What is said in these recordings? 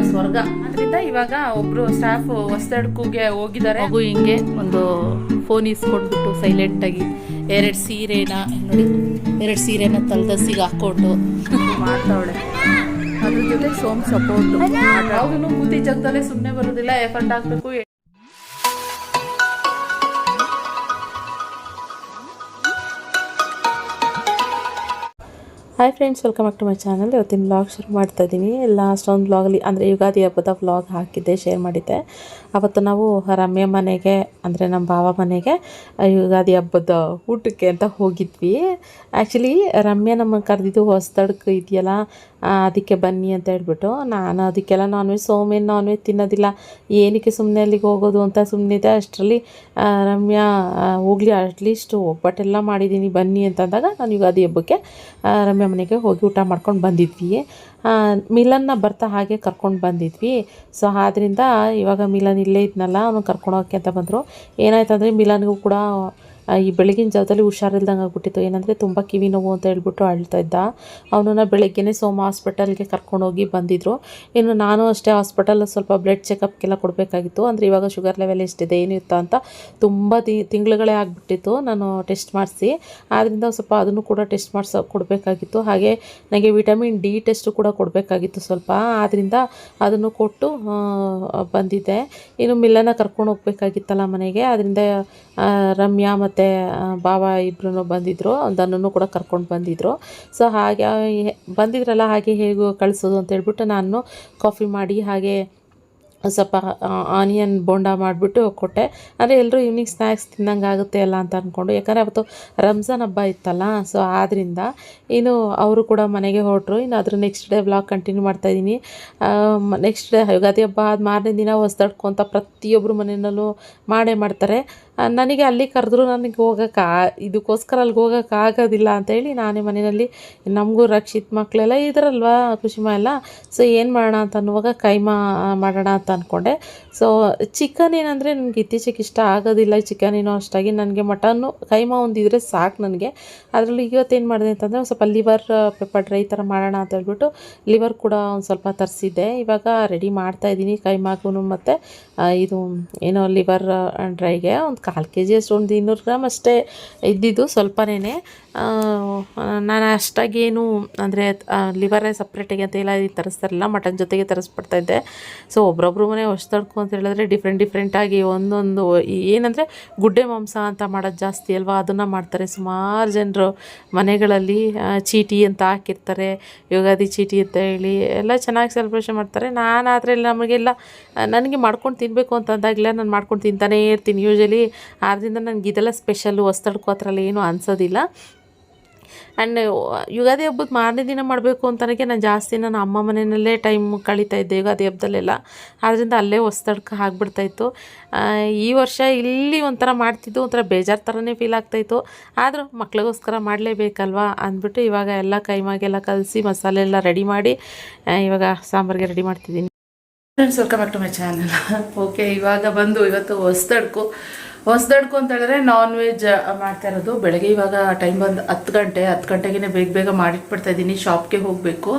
ಸ್ವರ್ಗ ಅದರಿಂದ ಇವಾಗ ಒಬ್ರು ಸ್ಟಾಫ್ ಹೊಸದಡ್ಕುಗೆ ಹೋಗಿದ್ದಾರೆ. ಮಗು ಹಿಂಗೆ ಒಂದು ಫೋನ್ ಇಸ್ಕೊಂಡ್ಬಿಟ್ಟು ಸೈಲೆಂಟ್ ಆಗಿ ಎರಡು ಸೀರೆನ ತಲೆದಸಿಗೆ ಹಾಕೊಂಡು ಮಾಡ್ತಾವಳೆ. ಅದ್ರ ಜೊತೆ ಸೋಮ್ ಸಪೋರ್ಟ್ ಯಾವ್ದನ್ನು ಕೂತಿ ಜಗದಲ್ಲೇ ಸುಮ್ಮನೆ ಬರೋದಿಲ್ಲ, ಎಫರ್ಟ್ ಹಾಕ್ಬೇಕು. Hi friends, welcome back to my channel. ಇವತ್ತಿನ ವ್ಲಾಗ್ ಶುರು ಮಾಡ್ತಾ ಇದ್ದೀನಿ. ಲಾಸ್ಟ್ ಒಂದು ವ್ಲಾಗಲ್ಲಿ ಅಂದರೆ ಯುಗಾದಿ ಹಬ್ಬದ ವ್ಲಾಗ್ ಹಾಕಿದ್ದೆ, ಶೇರ್ ಮಾಡಿದ್ದೆ. ಅವತ್ತು ನಾವು ರಮ್ಯ ಮನೆಗೆ ಅಂದರೆ ನಮ್ಮ ಭಾವ ಮನೆಗೆ ಯುಗಾದಿ ಹಬ್ಬದ ಊಟಕ್ಕೆ ಅಂತ ಹೋಗಿದ್ವಿ. ಆ್ಯಕ್ಚುಲಿ ರಮ್ಯ ನಮಗೆ ಕರೆದಿದ್ದು ಹೊಸದಡ್ಕು ಇದೆಯಲ್ಲ, ಅದಕ್ಕೆ ಬನ್ನಿ ಅಂತ ಹೇಳ್ಬಿಟ್ಟು. ನಾನು ಅದಕ್ಕೆಲ್ಲ ನಾನ್ ವೆಜ್, ಸೋಮೇನು ನಾನ್ ವೆಜ್ ತಿನ್ನೋದಿಲ್ಲ, ಏನಕ್ಕೆ ಸುಮ್ಮನೆ ಅಲ್ಲಿಗೆ ಹೋಗೋದು ಅಂತ ಸುಮ್ಮನಿದೆ. ಅಷ್ಟರಲ್ಲಿ ರಮ್ಯಾ ಹೋಗಲಿ ಅಟ್ಲೀಸ್ಟ್ ಒಬ್ಬಟ್ಟೆಲ್ಲ ಮಾಡಿದ್ದೀನಿ ಬನ್ನಿ ಅಂತಂದಾಗ ನಾನು ಯುಗಾದಿ ಹಬ್ಬಕ್ಕೆ ರಮ್ಯ ಮನೆಗೆ ಹೋಗಿ ಊಟ ಮಾಡ್ಕೊಂಡು ಬಂದಿದ್ವಿ. ಮಿಲನ್ನ ಬರ್ತಾ ಹಾಗೆ ಕರ್ಕೊಂಡು ಬಂದಿದ್ವಿ. ಸೊ ಆದ್ದರಿಂದ ಇವಾಗ ಮಿಲನ್ ಇಲ್ಲೇ ಇದ್ನಲ್ಲ, ಅವನು ಕರ್ಕೊಂಡು ಹೋಗೋಕ್ಕೆ ಅಂತ ಬಂದರು. ಏನಾಯ್ತು ಅಂದರೆ ಮಿಲನ್ಗೂ ಕೂಡ ಈ ಬೆಳಗಿನ ಜಾವದಲ್ಲಿ ಹುಷಾರಿಲ್ದಂಗೆ ಆಗ್ಬಿಟ್ಟಿತ್ತು. ಏನಂದರೆ ತುಂಬ ಕಿವಿ ನೋವು ಅಂತ ಹೇಳ್ಬಿಟ್ಟು ಅಳ್ತಾ ಇದ್ದ. ಅವನನ್ನು ಬೆಳಗ್ಗೆನೇ ಸೋಮ ಹಾಸ್ಪಿಟಲ್ಗೆ ಕರ್ಕೊಂಡೋಗಿ ಬಂದಿದ್ದರು. ಇನ್ನು ನಾನು ಅಷ್ಟೇ ಹಾಸ್ಪಿಟಲ್ ಸ್ವಲ್ಪ ಬ್ಲಡ್ ಚೆಕಪ್ಗೆಲ್ಲ ಕೊಡಬೇಕಾಗಿತ್ತು. ಅಂದರೆ ಇವಾಗ ಶುಗರ್ ಲೆವೆಲ್ ಎಷ್ಟಿದೆ ಏನಿತ್ತ ಅಂತ ತುಂಬ ತಿಂಗಳುಗಳೇ ಆಗಿಬಿಟ್ಟಿತ್ತು ನಾನು ಟೆಸ್ಟ್ ಮಾಡಿಸಿ. ಆದ್ದರಿಂದ ಸ್ವಲ್ಪ ಅದನ್ನು ಕೂಡ ಟೆಸ್ಟ್ ಕೊಡಬೇಕಾಗಿತ್ತು. ಹಾಗೆ ನನಗೆ ವಿಟಮಿನ್ ಡಿ ಟೆಸ್ಟು ಕೂಡ ಕೊಡಬೇಕಾಗಿತ್ತು ಸ್ವಲ್ಪ. ಆದ್ದರಿಂದ ಅದನ್ನು ಕೊಟ್ಟು ಬಂದಿದ್ದೆ. ಇನ್ನು ಮಿಲ್ಲನ ಕರ್ಕೊಂಡು ಹೋಗ್ಬೇಕಾಗಿತ್ತಲ್ಲ ಮನೆಗೆ, ಅದರಿಂದ ರಮ್ಯಾ ಮತ್ತು ಭಾವ ಇಬ್ಬರೂ ಬಂದಿದ್ದರು. ದನ್ನನ್ನು ಕೂಡ ಕರ್ಕೊಂಡು ಬಂದಿದ್ದರು. ಸೊ ಹಾಗೆ ಬಂದಿದ್ರಲ್ಲ, ಹಾಗೆ ಹೇಗೆ ಕಳಿಸೋದು ಅಂತ ಹೇಳ್ಬಿಟ್ಟು ನಾನು ಕಾಫಿ ಮಾಡಿ ಹಾಗೆ ಸ್ವಲ್ಪ ಆನಿಯನ್ ಬೋಂಡ ಮಾಡಿಬಿಟ್ಟು ಕೊಟ್ಟೆ. ಅಂದರೆ ಎಲ್ಲರೂ ಈವ್ನಿಂಗ್ ಸ್ನ್ಯಾಕ್ಸ್ ತಿನ್ನಂಗೆ ಆಗುತ್ತೆ ಅಲ್ಲ ಅಂತ ಅಂದ್ಕೊಂಡು, ಯಾಕಂದರೆ ಅವತ್ತು ರಂಜಾನ್ ಹಬ್ಬ ಇತ್ತಲ್ಲ. ಸೊ ಆದ್ದರಿಂದ ಇನ್ನು ಅವರು ಕೂಡ ಮನೆಗೆ ಹೊರಟರು. ಇನ್ನು ಅದ್ರ ನೆಕ್ಸ್ಟ್ ಡೇ ವ್ಲಾಗ್ ಕಂಟಿನ್ಯೂ ಮಾಡ್ತಾಯಿದ್ದೀನಿ. ನೆಕ್ಸ್ಟ್ ಡೇ ಯುಗಾದಿ ಹಬ್ಬ ಆದ ಮಾರನೇ ದಿನ ಹೊಸದಡ್ಕು ಅಂತ ಪ್ರತಿಯೊಬ್ಬರು ಮನೆಯಲ್ಲೂ ಮಾಡೇ ಮಾಡ್ತಾರೆ. ನನಗೆ ಅಲ್ಲಿ ಕರೆದ್ರು ನನಗೆ ಇದಕ್ಕೋಸ್ಕರ ಅಲ್ಲಿಗೆ ಹೋಗೋಕ್ಕಾಗೋದಿಲ್ಲ ಅಂತೇಳಿ ನಾನೇ ಮನೆಯಲ್ಲಿ, ನಮಗೂ ರಕ್ಷಿತ್ ಮಕ್ಕಳೆಲ್ಲ ಇದ್ರಲ್ವ ಖುಷಿಮಾ ಎಲ್ಲ. ಸೊ ಏನು ಮಾಡೋಣ ಅಂತ ಅನ್ನುವಾಗ ಕೈಮಾ ಮಾಡೋಣ ಅಂತ ಅಂದ್ಕೊಂಡೆ. ಸೊ ಚಿಕನ್ ಏನಂದರೆ ನನಗೆ ಇತ್ತೀಚೆಗೆ ಇಷ್ಟ ಆಗೋದಿಲ್ಲ, ಚಿಕನ್ ಏನೋ ಅಷ್ಟಾಗಿ. ನನಗೆ ಮಟನ್ನು ಕೈಮಾ ಒಂದಿದ್ರೆ ಸಾಕು ನನಗೆ. ಅದರಲ್ಲಿ ಇವತ್ತೇನು ಮಾಡಿದೆ ಅಂತಂದರೆ ಒಂದು ಸ್ವಲ್ಪ ಲಿವರ್ ಪೆಪ್ಪರ್ ಡ್ರೈ ಥರ ಮಾಡೋಣ ಅಂತ ಹೇಳ್ಬಿಟ್ಟು ಲಿವರ್ ಕೂಡ ಒಂದು ಸ್ವಲ್ಪ ತರಿಸಿದ್ದೆ. ಇವಾಗ ರೆಡಿ ಮಾಡ್ತಾಯಿದ್ದೀನಿ ಕೈಮಾಗೂ ಮತ್ತು ಇದು ಏನೋ ಲಿವರ್ ಡ್ರೈಗೆ ಒಂದು 1/4 kg ಅಷ್ಟು, ಒಂದು 200 ಗ್ರಾಮ್ ಅಷ್ಟೇ ಇದ್ದಿದ್ದು, ಸ್ವಲ್ಪನೇ. ನಾನು ಅಷ್ಟಾಗೇನು ಅಂದರೆ ಲಿವರೇ ಸಪ್ರೇಟಿಗೆ ಅಂತ ಎಲ್ಲ ತರಿಸ್ತಾರಲ್ಲ, ಮಟನ್ ಜೊತೆಗೆ ತರಿಸ್ಬಿಡ್ತಾಯಿದ್ದೆ. ಸೊ ಒಬ್ಬೊಬ್ರು ಮನೆ ಹೊಸದಡ್ಕು ಅಂತ ಹೇಳಿದ್ರೆ ಡಿಫ್ರೆಂಟಾಗಿ ಒಂದೊಂದು ಏನಂದರೆ ಗುಡ್ಡೆ ಮಾಂಸ ಅಂತ ಮಾಡೋದು ಜಾಸ್ತಿ ಅಲ್ವಾ, ಅದನ್ನು ಮಾಡ್ತಾರೆ ಸುಮಾರು ಜನರು ಮನೆಗಳಲ್ಲಿ. ಚೀಟಿ ಅಂತ ಹಾಕಿರ್ತಾರೆ, ಯುಗಾದಿ ಚೀಟಿ ಅಂತ ಹೇಳಿ ಎಲ್ಲ ಚೆನ್ನಾಗಿ ಸೆಲೆಬ್ರೇಷನ್ ಮಾಡ್ತಾರೆ. ನಾನಾದರೆ ನಮಗೆಲ್ಲ ನನಗೆ ಮಾಡ್ಕೊಂಡು ತಿನ್ನಬೇಕು ಅಂತ ಅಂದಾಗಲೇ ನಾನು ಮಾಡ್ಕೊಂಡು ತಿಂತಾನೇ ಇರ್ತೀನಿ ಯೂಶಲಿ. ಆದ್ದರಿಂದ ನನಗೆ ಇದೆಲ್ಲ ಸ್ಪೆಷಲ್ಲು ಹೊಸದಡ್ಕು ಆ ಥರ ಎಲ್ಲ ಏನೂ ಅನಿಸೋದಿಲ್ಲ. ಆ್ಯಂಡ್ ಯುಗಾದಿ ಹಬ್ಬದ ಮಾರನೇ ದಿನ ಮಾಡಬೇಕು ಅಂತನಕ್ಕೆ ನಾನು ಜಾಸ್ತಿ ನನ್ನ ಅಮ್ಮ ಮನೆಯಲ್ಲೇ ಟೈಮ್ ಕಳೀತಾ ಇದ್ದೆ ಯುಗಾದಿ ಹಬ್ಬದಲ್ಲೆಲ್ಲ. ಆದ್ದರಿಂದ ಅಲ್ಲೇ ಹೊಸದಡ್ಕು ಆಗಿಬಿಡ್ತಾಯಿತ್ತು. ಈ ವರ್ಷ ಇಲ್ಲಿ ಒಂಥರ ಮಾಡ್ತಿದ್ದು, ಒಂಥರ ಬೇಜಾರು ಥರನೇ ಫೀಲ್ ಆಗ್ತಾಯಿತ್ತು. ಆದರೂ ಮಕ್ಳಿಗೋಸ್ಕರ ಮಾಡಲೇಬೇಕಲ್ವ ಅಂದ್ಬಿಟ್ಟು ಇವಾಗ ಎಲ್ಲ ಕೈಮಾಗೆಲ್ಲ ಕಲಸಿ ಮಸಾಲೆ ಎಲ್ಲ ರೆಡಿ ಮಾಡಿ ಇವಾಗ ಸಾಂಬಾರಿಗೆ ರೆಡಿ ಮಾಡ್ತಿದ್ದೀನಿ. Friends, welcome back to my channel. Okay, ಇವಾಗ ಬಂದು ಇವತ್ತು ಹೊಸದಡ್ಕು ಅಂತ ಹೇಳಿದ್ರೆ ನಾನ್ ವೆಜ್ ಮಾಡ್ತಾ ಇರೋದು. ಬೆಳಗ್ಗೆ ಇವಾಗ ಟೈಮ್ ಬಂದು 10 ಗಂಟೆಗೆ ಬೇಗ ಮಾಡಿಟ್ಬಿಡ್ತಾ ಇದ್ದೀನಿ. ಶಾಪ್ಗೆ ಹೋಗಬೇಕು,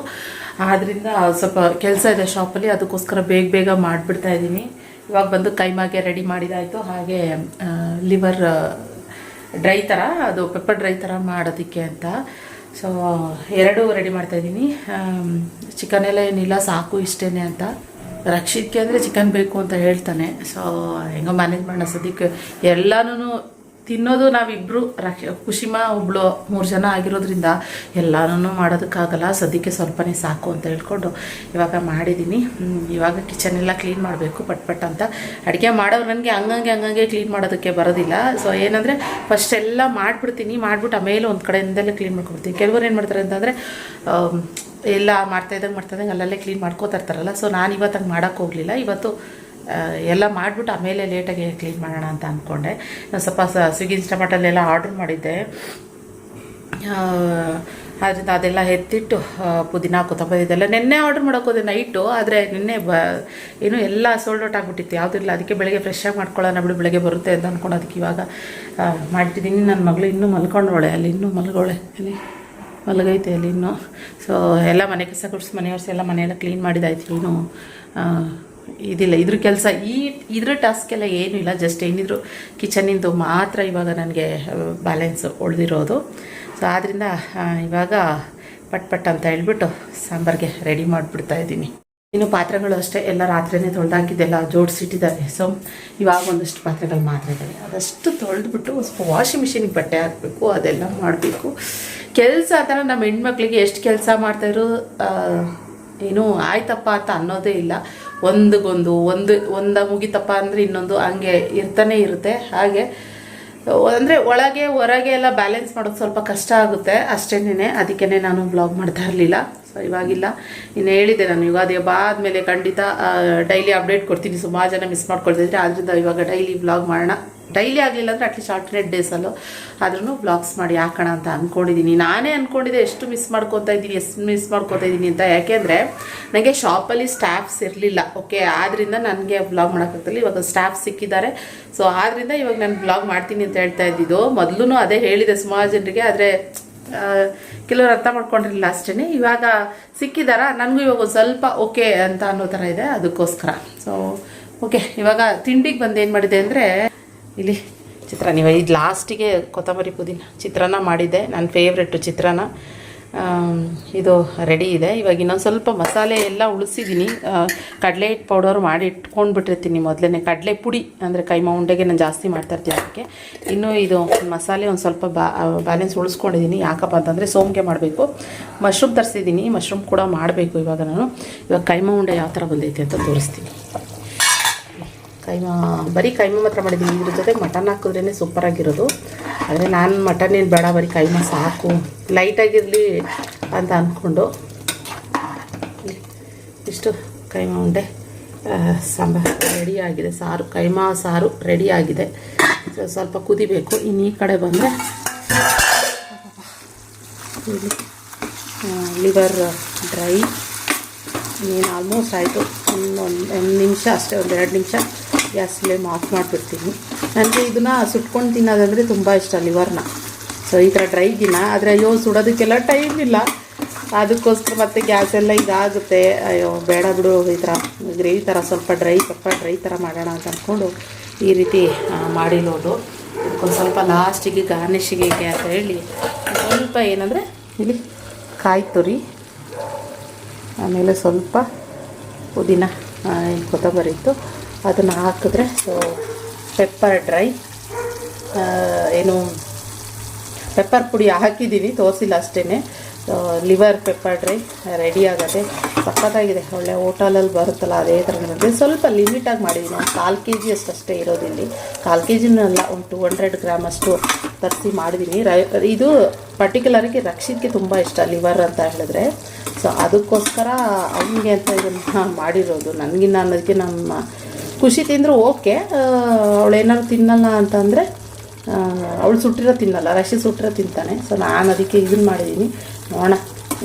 ಆದ್ದರಿಂದ ಸ್ವಲ್ಪ ಕೆಲಸ ಇದೆ ಶಾಪಲ್ಲಿ, ಅದಕ್ಕೋಸ್ಕರ ಬೇಗ ಮಾಡಿಬಿಡ್ತಾ ಇದ್ದೀನಿ. ಇವಾಗ ಬಂದು ಕೈಮಾಗೆ ರೆಡಿ ಮಾಡಿದಾಯಿತು. ಹಾಗೆ ಲಿವರ್ ಡ್ರೈ ಥರ, ಅದು ಪೆಪ್ಪರ್ ಡ್ರೈ ಥರ ಮಾಡೋದಕ್ಕೆ ಅಂತ. ಸೊ 2 ರೆಡಿ ಮಾಡ್ತಾಯಿದ್ದೀನಿ. ಚಿಕನ್ ಎಲ್ಲ ಏನಿಲ್ಲ, ಸಾಕು ಇಷ್ಟೇ ಅಂತ. ರಕ್ಷಿತ್ಗೆ ಅಂದರೆ ಚಿಕನ್ ಬೇಕು ಅಂತ ಹೇಳ್ತಾನೆ. ಸೊ ಹೆಂಗೋ ಮ್ಯಾನೇಜ್ ಮಾಡೋಣ ಸದ್ಯಕ್ಕೆ. ಎಲ್ಲನೂ ತಿನ್ನೋದು ನಾವಿಬ್ಬರು, ಖುಷಿಮಾ ಒಬ್ಳು, 3 ಜನ ಆಗಿರೋದ್ರಿಂದ ಎಲ್ಲನೂ ಮಾಡೋದಕ್ಕಾಗಲ್ಲ. ಸದ್ಯಕ್ಕೆ ಸ್ವಲ್ಪನೇ ಸಾಕು ಅಂತ ಹೇಳ್ಕೊಂಡು ಇವಾಗ ಮಾಡಿದ್ದೀನಿ. ಇವಾಗ ಕಿಚನೆಲ್ಲ ಕ್ಲೀನ್ ಮಾಡಬೇಕು ಪಟ್ ಅಂತ. ಅಡುಗೆ ಮಾಡೋರು ನನಗೆ ಹಂಗಂಗೆ ಕ್ಲೀನ್ ಮಾಡೋದಕ್ಕೆ ಬರೋದಿಲ್ಲ. ಸೊ ಏನಂದರೆ ಫಸ್ಟ್ ಎಲ್ಲ ಮಾಡಿಬಿಟ್ಟು ಆಮೇಲೆ ಒಂದು ಕಡೆಯಿಂದಲೇ ಕ್ಲೀನ್ ಮಾಡ್ಕೊಡ್ತೀನಿ. ಕೆಲವರು ಏನು ಮಾಡ್ತಾರೆ ಅಂತಂದರೆ ಎಲ್ಲ ಮಾಡ್ತಾಯಿದ್ದಂಗೆ ಅಲ್ಲಲ್ಲೇ ಕ್ಲೀನ್ ಮಾಡ್ಕೋತಾ ಇರ್ತಾರಲ್ಲ. ಸೊ ನಾನು ಇವತ್ತು ಹಂಗೆ ಮಾಡೋಕ್ಕೆ ಹೋಗಲಿಲ್ಲ. ಇವತ್ತು ಎಲ್ಲ ಮಾಡಿಬಿಟ್ಟು ಆಮೇಲೆ ಲೇಟಾಗಿ ಕ್ಲೀನ್ ಮಾಡೋಣ ಅಂತ ಅಂದ್ಕೊಂಡೆ. ನಾನು ಸ್ವಲ್ಪ ಸ್ವಿಗ್ಗಿ ಇನ್ಸ್ಟಾಮಾರ್ಟಲ್ಲೆಲ್ಲ ಆರ್ಡ್ರ್ ಮಾಡಿದ್ದೆ. ಆದ್ದರಿಂದ ಅದೆಲ್ಲ ಎತ್ತಿಟ್ಟು ಪುದೀನ ಕೊತ್ತಂಬರಿ ಇದೆಲ್ಲ ನಿನ್ನೆ ಆರ್ಡ್ರ್ ಮಾಡೋಕೋದೆ ನೈಟು, ಆದರೆ ನಿನ್ನೆ ಏನು ಎಲ್ಲ ಸೋಲ್ಡ್ ಔಟ್ ಆಗಿಬಿಟ್ಟಿತ್ತು, ಯಾವುದೂ ಇಲ್ಲ. ಅದಕ್ಕೆ ಬೆಳಗ್ಗೆ ಫ್ರೆಶ್ಶಾಗಿ ಮಾಡ್ಕೊಳ್ಳೋಣ ಬಿಡು, ಬೆಳಗ್ಗೆ ಬರುತ್ತೆ ಅಂತ ಅಂದ್ಕೊಂಡು ಅದಕ್ಕೆ ಇವಾಗ ಮಾಡ್ತಿದ್ದೀನಿ. ನನ್ನ ಮಗಳು ಇನ್ನೂ ಮಲ್ಕೊಂಡವಳೆ, ಅಲ್ಲಿ ಇನ್ನೂ ಮಲಗೋಳೆ, ಅಲ್ಲಿ ಮಲಗೈತೆ ಅಲ್ಲಿ ಇನ್ನೂ. ಸೊ ಎಲ್ಲ ಮನೆ ಕಸ ಗುಡಿಸಿ ಮನೆ ಒರೆಸಿ ಎಲ್ಲ ಮನೆಯೆಲ್ಲ ಕ್ಲೀನ್ ಮಾಡಿದಾಯ್ತು. ಏನು ಇದಿಲ್ಲ ಇದ್ರ ಕೆಲಸ, ಇದ್ರ ಟಾಸ್ಕ್ ಎಲ್ಲ ಏನೂ ಇಲ್ಲ. ಜಸ್ಟ್ ಏನಿದ್ರು ಕಿಚನಿಂದು ಮಾತ್ರ ಇವಾಗ ನನಗೆ ಬ್ಯಾಲೆನ್ಸ್ ಉಳಿದಿರೋದು. ಸೊ ಆದ್ದರಿಂದ ಇವಾಗ ಪಟ್ ಅಂತ ಹೇಳ್ಬಿಟ್ಟು ಸಾಂಬಾರಿಗೆ ರೆಡಿ ಮಾಡಿಬಿಡ್ತಾ ಇದ್ದೀನಿ. ಇನ್ನು ಪಾತ್ರೆಗಳು ಅಷ್ಟೇ ಎಲ್ಲ ರಾತ್ರಿಯೇ ತೊಳೆದಾಕಿದ್ದೆಲ್ಲ ಜೋಡಿಸಿಟ್ಟಿದ್ದಾರೆ. ಸೊ ಇವಾಗ ಒಂದಷ್ಟು ಪಾತ್ರೆಗಳು ಮಾತ್ರ ಇದ್ದಾವೆ, ಅದಷ್ಟು ತೊಳೆದ್ಬಿಟ್ಟು ಸ್ವಲ್ಪ ವಾಷಿಂಗ್ ಮಿಷಿನ್ಗೆ ಬಟ್ಟೆ ಹಾಕಬೇಕು, ಅದೆಲ್ಲ ಮಾಡಬೇಕು. ಕೆಲಸ ಆ ಥರ ನಮ್ಮ ಹೆಣ್ಮಕ್ಳಿಗೆ ಎಷ್ಟು ಕೆಲಸ ಮಾಡ್ತಾಯಿದ್ರು ಏನು ಆಯ್ತಪ್ಪ ಅಂತ ಅನ್ನೋದೇ ಇಲ್ಲ. ಒಂದು ಮುಗಿತಪ್ಪ ಅಂದರೆ ಇನ್ನೊಂದು ಹಂಗೆ ಇರ್ತಾನೆ ಇರುತ್ತೆ. ಹಾಗೆ ಅಂದರೆ ಒಳಗೆ ಹೊರಗೆ ಎಲ್ಲ ಬ್ಯಾಲೆನ್ಸ್ ಮಾಡೋದು ಸ್ವಲ್ಪ ಕಷ್ಟ ಆಗುತ್ತೆ ಅಷ್ಟೇನೆ. ಅದಕ್ಕೇ ನಾನು ಬ್ಲಾಗ್ ಮಾಡ್ತಾ ಇರಲಿಲ್ಲ. ಸೊ ಇವಾಗಿಲ್ಲ, ಇನ್ನು ಹೇಳಿದೆ ನಾನು ಯುಗಾದಿ ಹಬ್ಬ ಆದಮೇಲೆ ಖಂಡಿತ ಡೈಲಿ ಅಪ್ಡೇಟ್ ಕೊಡ್ತೀನಿ. ಸುಮಾರು ಜನ ಮಿಸ್ ಮಾಡ್ಕೊಳ್ತಿದ್ರೆ, ಆದ್ದರಿಂದ ಇವಾಗ ಡೈಲಿ ಬ್ಲಾಗ್ ಮಾಡೋಣ. ಡೈಲಿ ಆಗಲಿಲ್ಲ ಅಂದರೆ ಅಟ್ಲೀಸ್ಟ್ ಆಲ್ಟರ್ನೇಟ್ ಡೇಸಲ್ಲೂ ಆದ್ರೂ ಬ್ಲಾಗ್ಸ್ ಮಾಡಿ ಹಾಕೋಣ ಅಂತ ಅಂದ್ಕೊಂಡಿದ್ದೀನಿ. ನಾನೇ ಅಂದ್ಕೊಂಡಿದ್ದೆ ಎಷ್ಟು ಮಿಸ್ ಮಾಡ್ಕೊತಾ ಇದ್ದೀನಿ ಅಂತ. ಯಾಕೆಂದರೆ ನನಗೆ ಶಾಪಲ್ಲಿ ಸ್ಟಾಫ್ಸ್ ಇರಲಿಲ್ಲ. ಓಕೆ, ಆದ್ದರಿಂದ ನನಗೆ ಬ್ಲಾಗ್ ಮಾಡೋಕ್ಕಾಗ್ತಿಲ್ಲ. ಇವಾಗ ಸ್ಟಾಫ್ ಸಿಕ್ಕಿದ್ದಾರೆ. ಸೊ ಆದ್ದರಿಂದ ಇವಾಗ ನಾನು ಬ್ಲಾಗ್ ಮಾಡ್ತೀನಿ ಅಂತ ಹೇಳ್ತಾ ಇದ್ದಿದ್ದು. ಮೊದಲು ಅದೇ ಹೇಳಿದೆ ಸುಮಾರು ಜನರಿಗೆ, ಆದರೆ ಕೆಲವರು ಅರ್ಥ ಮಾಡ್ಕೊಂಡಿರಲಿಲ್ಲ ಅಷ್ಟೇ. ಇವಾಗ ಸಿಕ್ಕಿದಾರ, ನನಗೂ ಇವಾಗ ಒಂದು ಸ್ವಲ್ಪ ಓಕೆ ಅಂತ ಅನ್ನೋ ಥರ ಇದೆ, ಅದಕ್ಕೋಸ್ಕರ. ಸೊ ಓಕೆ, ಇವಾಗ ತಿಂಡಿಗೆ ಬಂದು ಏನು ಮಾಡಿದೆ ಅಂದರೆ ಇಲ್ಲಿ ಚಿತ್ರಾನ್ನ. ಇವಾಗ ಇದು ಲಾಸ್ಟಿಗೆ ಕೊತ್ತಂಬರಿ ಪುದೀನ ಚಿತ್ರಾನ್ನ ಮಾಡಿದ್ದೆ, ನನ್ನ ಫೇವ್ರೆಟ್ಟು ಚಿತ್ರಾನ್ನ. ಇದು ರೆಡಿ ಇದೆ. ಇವಾಗ ಇನ್ನೊಂದು ಸ್ವಲ್ಪ ಮಸಾಲೆ ಎಲ್ಲ ಉಳಿಸಿದ್ದೀನಿ. ಕಡಲೆ ಹಿಟ್ಟು ಪೌಡರ್ ಮಾಡಿ ಇಟ್ಕೊಂಡ್ಬಿಟ್ಟಿರ್ತೀನಿ ಮೊದಲೇ. ಕಡಲೆ ಪುಡಿ ಅಂದರೆ ಕೈಮಾ ಉಂಡೆಗೆ ನಾನು ಜಾಸ್ತಿ ಮಾಡ್ತಾಯಿರ್ತೀನಿ. ಅದಕ್ಕೆ ಇನ್ನೂ ಇದು ಮಸಾಲೆ ಒಂದು ಸ್ವಲ್ಪ ಬ್ಯಾಲೆನ್ಸ್ ಉಳಿಸ್ಕೊಂಡಿದ್ದೀನಿ. ಯಾಕಪ್ಪ ಅಂತಂದರೆ ಸೋಂಗೆ ಮಾಡಬೇಕು. ಮಶ್ರೂಮ್ ತರಿಸಿದ್ದೀನಿ, ಮಶ್ರೂಮ್ ಕೂಡ ಮಾಡಬೇಕು ಇವಾಗ ನಾನು. ಇವಾಗ ಕೈಮಾ ಉಂಡೆ ಯಾವ ಥರ ಬಂದೈತೆ ಅಂತ ತೋರಿಸ್ತೀನಿ. ಬರೀ ಕೈಮಾ ಮಾತ್ರ ಮಾಡಿದ್ದೀನಿ. ಇದ್ರ ಜೊತೆ ಮಟನ್ ಹಾಕಿದ್ರೇ ಸೂಪರಾಗಿರೋದು. ಆದರೆ ನಾನು ಮಟನ್ ಏನು ಬೇಡ, ಬರೀ ಕೈಮಾ ಸಾಕು, ಲೈಟಾಗಿರಲಿ ಅಂತ ಅಂದ್ಕೊಂಡು ಇಷ್ಟು ಕೈಮಾ ಉಂಡೆ ಸಾಂಬಾರು ರೆಡಿಯಾಗಿದೆ. ಸಾರು, ಕೈಮಾ ಸಾರು ರೆಡಿಯಾಗಿದೆ. ಸ್ವಲ್ಪ ಕುದಿಬೇಕು. ಇನ್ನು ಈ ಕಡೆ ಬಂದರೆ ಲಿವರ್ ಡ್ರೈ ಇನ್ನೇನು ಆಲ್ಮೋಸ್ಟ್ ಆಯಿತು. ಒಂದು ನಿಮಿಷ ಅಷ್ಟೇ, ಒಂದು 2 ನಿಮಿಷ ಗ್ಯಾಸ್ ಫ್ಲೇಮ್ ಆಫ್ ಮಾಡಿಬಿಡ್ತೀನಿ. ನನಗೆ ಇದನ್ನು ಸುಟ್ಕೊಂಡು ತಿನ್ನೋದಂದರೆ ತುಂಬ ಇಷ್ಟ, ಲಿವರ್ನ. ಸೊ ಈ ಥರ ಡ್ರೈ ದಿನ, ಆದರೆ ಅಯ್ಯೋ ಸುಡೋದಕ್ಕೆಲ್ಲ ಟೈಮ್ ಇಲ್ಲ. ಅದಕ್ಕೋಸ್ಕರ ಮತ್ತೆ ಗ್ಯಾಸ್ ಎಲ್ಲ ಇದಾಗುತ್ತೆ. ಅಯ್ಯೋ ಬೇಡ ಬಿಡು, ಈ ಥರ ಗ್ರೇವಿ ಥರ ಸ್ವಲ್ಪ ಡ್ರೈ ಥರ ಮಾಡೋಣ ಅಂತ ಅಂದ್ಕೊಂಡು ಈ ರೀತಿ ಮಾಡಿರೋದು. ಅದಕ್ಕೊಂದು ಸ್ವಲ್ಪ ಲಾಸ್ಟಿಗೆ ಗಾರ್ನಿಷಿಗೆ ಅಂತ ಹೇಳಿ ಸ್ವಲ್ಪ ಏನಂದರೆ ಇಲ್ಲಿ ಕಾಯಿ ತುರಿ, ಆಮೇಲೆ ಸ್ವಲ್ಪ ಪುದೀನ, ಕೊತ್ತಂಬರಿ ಇತ್ತು ಅದನ್ನು ಹಾಕಿದ್ರೆ. ಸೊ ಪೆಪ್ಪರ್ ಡ್ರೈ ಏನು ಪೆಪ್ಪರ್ ಪುಡಿ ಹಾಕಿದ್ದೀನಿ, ತೋರಿಸಿಲ್ಲ ಅಷ್ಟೇ. ಲಿವರ್ ಪೆಪ್ಪರ್ ಡ್ರೈ ರೆಡಿ ಆಗುತ್ತೆ. ಸಕ್ಕತ್ತಾಗಿದೆ, ಒಳ್ಳೆ ಹೋಟೆಲಲ್ಲಿ ಬರುತ್ತಲ್ಲ ಅದೇ ಥರ ಬರುತ್ತೆ. ಸ್ವಲ್ಪ ಲಿಮಿಟಾಗಿ ಮಾಡಿದ್ದೀನಿ, ಒಂದು 1/4 kg ಅಷ್ಟೇ ಇರೋದಿಲ್ಲಿ. 1/4 kgನೂ ಅಲ್ಲ, ಒಂದು 200 ಗ್ರಾಮ್ ಅಷ್ಟು ತರಿಸಿ ಮಾಡಿದ್ದೀನಿ. ಇದು ಪರ್ಟಿಕ್ಯುಲರಾಗಿ ರಕ್ಷಿತ್ಗೆ ತುಂಬ ಇಷ್ಟ ಲಿವರ್ ಅಂತ ಹೇಳಿದ್ರೆ. ಸೊ ಅದಕ್ಕೋಸ್ಕರ ಅವನಿಗೆ ಅಂತ ಇದನ್ನು ಮಾಡಿರೋದು. ನನಗಿನ್ನ ಅನ್ನೋದಕ್ಕೆ ನಮ್ಮ ಖುಷಿ ತಿಂದರೂ ಓಕೆ, ಅವಳೇನಾದ್ರು ತಿನ್ನಲ್ಲ ಅಂತಂದರೆ ಅವಳು ಸುಟ್ಟಿರೋ ತಿನ್ನಲ್ಲ, ರಕ್ಷಿತ್ ಸುಟ್ಟಿರೋ ತಿಂತಾನೆ. ಸೊ ನಾನು ಅದಕ್ಕೆ ಇದನ್ನು ಮಾಡಿದ್ದೀನಿ. ನೋಡೋಣ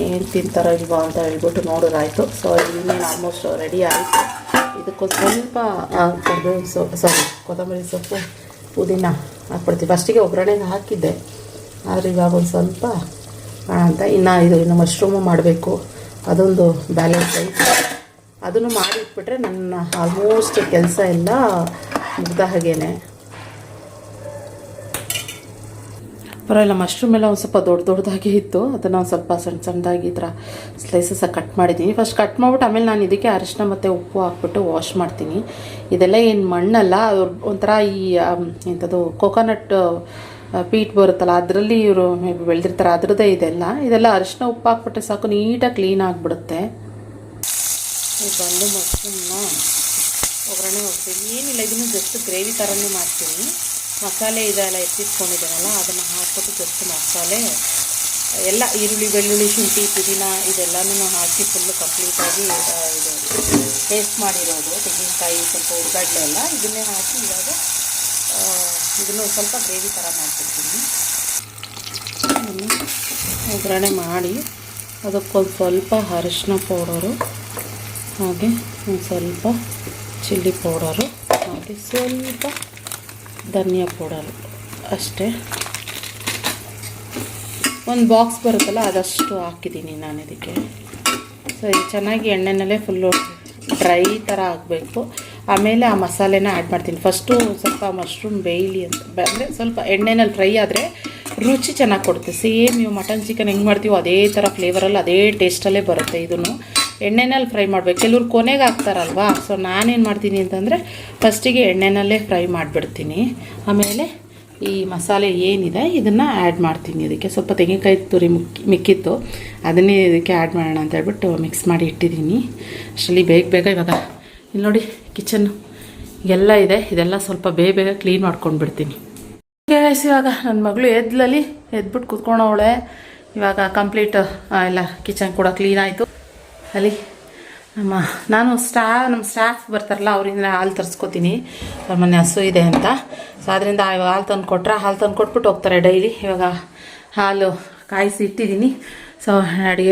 ಏನು ತಿಂತಾರೋ ಇಲ್ವೋ ಅಂತ ಹೇಳ್ಬಿಟ್ಟು ನೋಡೋದಾಯಿತು. ಸೊ ಇನ್ನೇನು ಆಲ್ಮೋಸ್ಟ್ ರೆಡಿ ಆಯಿತು. ಇದಕ್ಕೊಂದು ಸ್ವಲ್ಪ ಕೊತ್ತಂಬರಿ ಸೊಪ್ಪು ಪುದೀನ ಹಾಕ್ಬಿಡ್ತೀವಿ. ಫಸ್ಟಿಗೆ ಒಗ್ಗರಣೆಗೆ ಹಾಕಿದ್ದೆ, ಆದರೆ ಇವಾಗ ಒಂದು ಸ್ವಲ್ಪ ಅಂತ ಇನ್ನು ಮಶ್ರೂಮು ಮಾಡಬೇಕು. ಅದೊಂದು ಬ್ಯಾಲೆನ್ಸ್ ಐತೆ, ಅದನ್ನು ಮಾಡಿಟ್ಬಿಟ್ರೆ ನನ್ನ ಆಲ್ಮೋಸ್ಟ್ ಕೆಲಸ ಎಲ್ಲ ಮುಗ್ದ ಹಾಗೇನೆ. ಪರವಾಗಿಲ್ಲ, ಮಶ್ರೂಮ್ ಎಲ್ಲ ಒಂದು ಸ್ವಲ್ಪ ದೊಡ್ಡದಾಗಿ ಇತ್ತು. ಅದನ್ನು ಒಂದು ಸ್ವಲ್ಪ ಸಣ್ಣದಾಗಿ ಈ ಥರ ಸ್ಲೈಸಸ್ಸಾಗಿ ಕಟ್ ಮಾಡಿದ್ದೀನಿ. ಫಸ್ಟ್ ಕಟ್ ಮಾಡಿಬಿಟ್ಟು ಆಮೇಲೆ ನಾನು ಇದಕ್ಕೆ ಅರಿಶಿನ ಮತ್ತು ಉಪ್ಪು ಹಾಕ್ಬಿಟ್ಟು ವಾಶ್ ಮಾಡ್ತೀನಿ. ಇದೆಲ್ಲ ಏನು ಮಣ್ಣಲ್ಲ, ಒಂಥರ ಈ ಎಂಥದ್ದು ಕೋಕೋನಟ್ ಪೀಟ್ ಬರುತ್ತಲ್ಲ ಅದರಲ್ಲಿ ಇವರು ಬೆಳೆದಿರ್ತಾರೆ, ಅದರದ್ದೇ ಇದೆಲ್ಲ ಅರಿಶಿನ ಉಪ್ಪು ಹಾಕ್ಬಿಟ್ರೆ ಸಾಕು, ನೀಟಾಗಿ ಕ್ಲೀನ್ ಆಗಿಬಿಡುತ್ತೆ. ಬಂದು ಮಶ್ರೂಮ್ನ ಒಗ್ಗರಣೆ ಹೋಗ್ತೀವಿ. ಏನಿಲ್ಲ, ಇದನ್ನು ಜಸ್ಟ್ ಗ್ರೇವಿ ಥರನೇ ಮಾಡ್ತೀನಿ. ಮಸಾಲೆ ಇದೆಲ್ಲ ಎತ್ತಿಟ್ಕೊಂಡಿದ್ದೀನಲ್ಲ ಅದನ್ನು ಹಾಕ್ಬಿಟ್ಟು ಜಸ್ಟ್ ಮಸಾಲೆ ಎಲ್ಲ ಈರುಳ್ಳಿ, ಬೆಳ್ಳುಳ್ಳಿ, ಶುಂಠಿ, ಪುದೀನ ಇದೆಲ್ಲನೂ ಹಾಕಿ ಫುಲ್ಲು ಕಂಪ್ಲೀಟಾಗಿ ಇದು ಪೇಸ್ಟ್ ಮಾಡಿರೋದು. ತೆಂಗಿನಕಾಯಿ, ಸ್ವಲ್ಪ ಉರ್ಗಡ್ಲೆ ಎಲ್ಲ ಇದನ್ನೇ ಹಾಕಿ ಇವಾಗ ಇದನ್ನು ಸ್ವಲ್ಪ ಗ್ರೇವಿ ಥರ ಮಾಡ್ತಿರ್ತೀನಿ. ಒಗ್ಗರಣೆ ಮಾಡಿ ಅದಕ್ಕೊಂದು ಸ್ವಲ್ಪ ಅರಿಶಿನ ಪೌಡರು, ಹಾಗೆ ಒಂದು ಸ್ವಲ್ಪ ಚಿಲ್ಲಿ ಪೌಡರು, ಹಾಗೆ ಸ್ವಲ್ಪ ಧನಿಯಾ ಪೌಡರು ಅಷ್ಟೇ. ಒಂದು ಬಾಕ್ಸ್ ಬರುತ್ತಲ್ಲ ಅದಷ್ಟು ಹಾಕಿದ್ದೀನಿ ನಾನು ಇದಕ್ಕೆ. ಸೊ ಇದು ಚೆನ್ನಾಗಿ ಎಣ್ಣೆನಲ್ಲೇ ಫುಲ್ಲು ಡ್ರೈ ಥರ ಆಗಬೇಕು. ಆಮೇಲೆ ಆ ಮಸಾಲೆನ ಆ್ಯಡ್ ಮಾಡ್ತೀನಿ. ಫಸ್ಟು ಸ್ವಲ್ಪ ಮಶ್ರೂಮ್ ಬೇಯಲಿ ಅಂತ, ಅಂದರೆ ಸ್ವಲ್ಪ ಎಣ್ಣೆನಲ್ಲಿ ಫ್ರೈ ಆದರೆ ರುಚಿ ಚೆನ್ನಾಗಿ ಕೊಡುತ್ತೆ. ಸೇಮ್ ನೀವು ಮಟನ್ ಚಿಕನ್ ಹೆಂಗೆ ಮಾಡ್ತೀವೋ ಅದೇ ಥರ ಫ್ಲೇವರಲ್ಲಿ ಅದೇ ಟೇಸ್ಟಲ್ಲೇ ಬರುತ್ತೆ. ಇದನ್ನು ಎಣ್ಣೆನಲ್ಲಿ ಫ್ರೈ ಮಾಡಬೇಕು. ಕೆಲವ್ರು ಕೊನೆಗೆ ಹಾಕ್ತಾರಲ್ವಾ, ಸೊ ನಾನೇನು ಮಾಡ್ತೀನಿ ಅಂತಂದರೆ ಫಸ್ಟಿಗೆ ಎಣ್ಣೆನಲ್ಲೇ ಫ್ರೈ ಮಾಡಿಬಿಡ್ತೀನಿ. ಆಮೇಲೆ ಈ ಮಸಾಲೆ ಏನಿದೆ ಇದನ್ನು ಆ್ಯಡ್ ಮಾಡ್ತೀನಿ. ಇದಕ್ಕೆ ಸ್ವಲ್ಪ ತೆಂಗಿನಕಾಯಿ ತುರಿ ಮಿಕ್ಕಿತ್ತು, ಅದನ್ನೇ ಇದಕ್ಕೆ ಆ್ಯಡ್ ಮಾಡೋಣ ಅಂತ ಹೇಳ್ಬಿಟ್ಟು ಮಿಕ್ಸ್ ಮಾಡಿ ಇಟ್ಟಿದ್ದೀನಿ. ಅಷ್ಟರಲ್ಲಿ ಬೇಗ ಇವಾಗ ಇಲ್ಲಿ ನೋಡಿ ಕಿಚನ್ನು ಎಲ್ಲ ಇದೆ, ಇದೆಲ್ಲ ಸ್ವಲ್ಪ ಬೇಗ ಕ್ಲೀನ್ ಮಾಡ್ಕೊಂಡು ಬಿಡ್ತೀನಿ. ಇವಾಗ ನನ್ನ ಮಗಳು ಎದ್ಬಿಟ್ಟು ಕೂತ್ಕೊಂಡವಳೆ. ಇವಾಗ ಕಂಪ್ಲೀಟ್ ಎಲ್ಲ ಕಿಚನ್ ಕೂಡ ಕ್ಲೀನ್ ಆಯಿತು. ಅಲ್ಲಿ ನಮ್ಮ ಸ್ಟಾಫ್ ಬರ್ತಾರಲ್ಲ ಅವರಿಂದ ಹಾಲು ತರಿಸ್ಕೊತೀನಿ. ಅವ್ರ ಮನೆ ಹಸು ಇದೆ ಅಂತ. ಸೊ ಅದರಿಂದ ಇವಾಗ ಹಾಲು ತಂದು ಕೊಟ್ಬಿಟ್ಟು ಹೋಗ್ತಾರೆ ಡೈಲಿ. ಇವಾಗ ಹಾಲು ಕಾಯಿಸಿ ಇಟ್ಟಿದ್ದೀನಿ. ಸೊ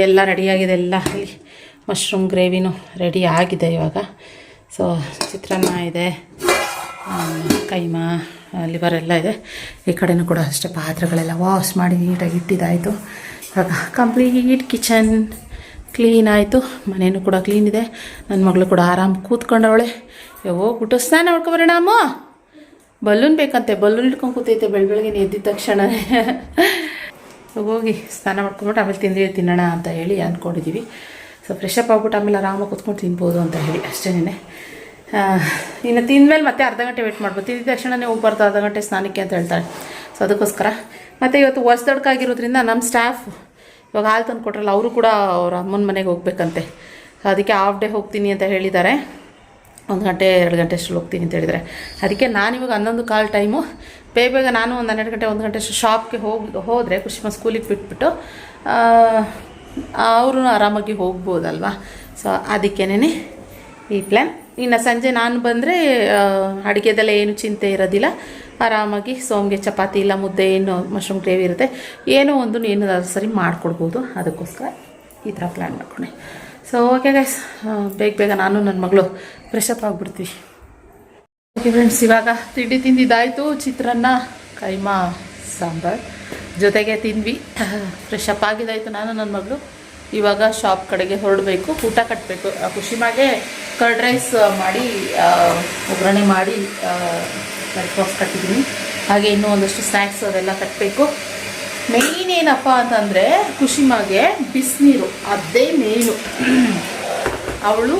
ಎಲ್ಲ ರೆಡಿಯಾಗಿದೆ. ಎಲ್ಲ ಅಲ್ಲಿ ಮಶ್ರೂಮ್ ಗ್ರೇವಿನೂ ರೆಡಿ ಆಗಿದೆ ಇವಾಗ. ಸೊ ಚಿತ್ರಾನ್ನ ಇದೆ, ಕೈಮಾ, ಲಿವರ್ ಎಲ್ಲ ಇದೆ. ಈ ಕಡೆನೂ ಕೂಡ ಅಷ್ಟೇ ಪಾತ್ರೆಗಳೆಲ್ಲ ವಾಶ್ ಮಾಡಿ ನೀಟಾಗಿ ಇಟ್ಟಿದ್ದಾಯಿತು. ಇವಾಗ ಕಂಪ್ಲೀಟ್ ಕಿಚನ್ ಕ್ಲೀನ್ ಆಯಿತು. ಮನೇನೂ ಕೂಡ ಕ್ಲೀನ್ ಇದೆ. ನನ್ನ ಮಗಳು ಕೂಡ ಆರಾಮ್ ಕೂತ್ಕೊಂಡವಳೆ. ಹೋಗ್ಬಿಟ್ಟು ಸ್ನಾನ ಮಾಡ್ಕೊಬರೋಣ ಅಮ್ಮ. ಬಲೂನ್ ಬೇಕಂತೆ, ಬಲೂನ್ ಇಟ್ಕೊಂಡು ಕೂತೈತೆ ಬೆಳಗ್ಗೆ ಎದ್ದಿದ ತಕ್ಷಣ. ಹೋಗಿ ಸ್ನಾನ ಮಾಡ್ಕೊಂಬಿಟ್ಟು ಆಮೇಲೆ ತಿನ್ನೋಣ ಅಂತ ಹೇಳಿ ಅಂದ್ಕೊಂಡಿದ್ದೀವಿ. ಸೊ ಫ್ರೆಶ್ ಅಪ್ ಆಗ್ಬಿಟ್ಟು ಆಮೇಲೆ ಆರಾಮಾಗಿ ಕೂತ್ಕೊಂಡು ತಿನ್ಬೋದು ಅಂತ ಹೇಳಿ ಅಷ್ಟೇನೆ. ಇನ್ನು ತಿಂದಮೇಲೆ ಮತ್ತೆ ಅರ್ಧ ಗಂಟೆ ವೆಯ್ಟ್ ಮಾಡ್ಬೋದು. ತಿಂದಿದ ತಕ್ಷಣವೇ ಹೋಗ್ಬಾರ್ದು ಅರ್ಧ ಗಂಟೆ ಸ್ನಾನಕ್ಕೆ ಅಂತ ಹೇಳ್ತಾರೆ. ಸೊ ಅದಕ್ಕೋಸ್ಕರ ಮತ್ತು ಇವತ್ತು ಹೊಸದಡ್ಕಾಗಿರೋದ್ರಿಂದ ನಮ್ಮ ಸ್ಟಾಫ್ ಇವಾಗ ಹಾಲು ತಂದು ಕೊಟ್ರಲ್ಲ, ಅವರು ಕೂಡ ಅವ್ರ ಅಮ್ಮನ ಮನೆಗೆ ಹೋಗ್ಬೇಕಂತೆ. ಅದಕ್ಕೆ ಹಾಫ್ ಡೇ ಹೋಗ್ತೀನಿ ಅಂತ ಹೇಳಿದ್ದಾರೆ. 1 ಗಂಟೆ 2 ಗಂಟೆ ಅಷ್ಟು ಹೋಗ್ತೀನಿ ಅಂತ ಹೇಳಿದ್ದಾರೆ. ಅದಕ್ಕೆ ನಾನಿವಾಗ 11:15 ಟೈಮು ಬೇಗ ನಾನು ಒಂದು 12 ಗಂಟೆ 1 ಗಂಟೆ ಅಷ್ಟು ಶಾಪ್ಗೆ ಹೋದರೆ ಖುಷಿಮ ಸ್ಕೂಲಿಗೆ ಬಿಟ್ಬಿಟ್ಟು ಅವರು ಆರಾಮಾಗಿ ಹೋಗ್ಬೋದಲ್ವಾ. ಸೊ ಅದಕ್ಕೇನೆ ಈ ಪ್ಲ್ಯಾನ್. ಇನ್ನು ಸಂಜೆ ನಾನು ಬಂದರೆ ಅಡುಗೆದೆಲ್ಲ ಏನು ಚಿಂತೆ ಇರೋದಿಲ್ಲ. ಆರಾಮಾಗಿ ಸೋಮ್ಗೆ ಚಪಾತಿ ಇಲ್ಲ ಮುದ್ದೆ, ಏನು ಮಶ್ರೂಮ್ ಗ್ರೇವಿ ಇರುತ್ತೆ, ಏನೋ ಒಂದು ಏನಾದರೂ ಸರಿ ಮಾಡಿಕೊಡ್ಬೋದು. ಅದಕ್ಕೋಸ್ಕರ ಈ ಥರ ಪ್ಲ್ಯಾನ್ ಮಾಡ್ಕೊಂಡೆ. ಸೊ ಓಕೆ ಗೈಸ್, ಬೇಗ ನಾನು ನನ್ನ ಮಗಳು ಫ್ರೆಶ್ ಅಪ್ ಆಗಿಬಿಡ್ತೀವಿ. ಓಕೆ ಫ್ರೆಂಡ್ಸ್, ಇವಾಗ ತಿಂಡಿ ತಿಂದಿದ್ದಾಯಿತು. ಚಿತ್ರಾನ್ನ, ಕೈಮಾ ಸಾಂಬಾರು ಜೊತೆಗೆ ತಿಂದ್ವಿ. ಫ್ರೆಶ್ ಅಪ್ ಆಗಿದ್ದಾಯಿತು. ನಾನು ನನ್ನ ಮಗಳು ಇವಾಗ ಶಾಪ್ ಕಡೆಗೆ ಹೊರಡಬೇಕು, ಊಟ ಕಟ್ಟಬೇಕು. ಖುಷಿಮಾಗೆ ಕರ್ಡ್ ರೈಸ್ ಮಾಡಿ ಒಗ್ಗರಣೆ ಮಾಡಿ ಬ್ರೇಕ್ಫಾಸ್ಟ್ ಕಟ್ಟಿದ್ದೀನಿ. ಹಾಗೆ ಇನ್ನೂ ಒಂದಷ್ಟು ಸ್ನ್ಯಾಕ್ಸ್ ಅದೆಲ್ಲ ಕಟ್ಟಬೇಕು. ಮೇಯ್ನ್ ಏನಪ್ಪ ಅಂತಂದರೆ ಖುಷಿಮಾಗೆ ಬಿಸಿನೀರು, ಅದೇ ಮೇಯ್ನು. ಅವಳು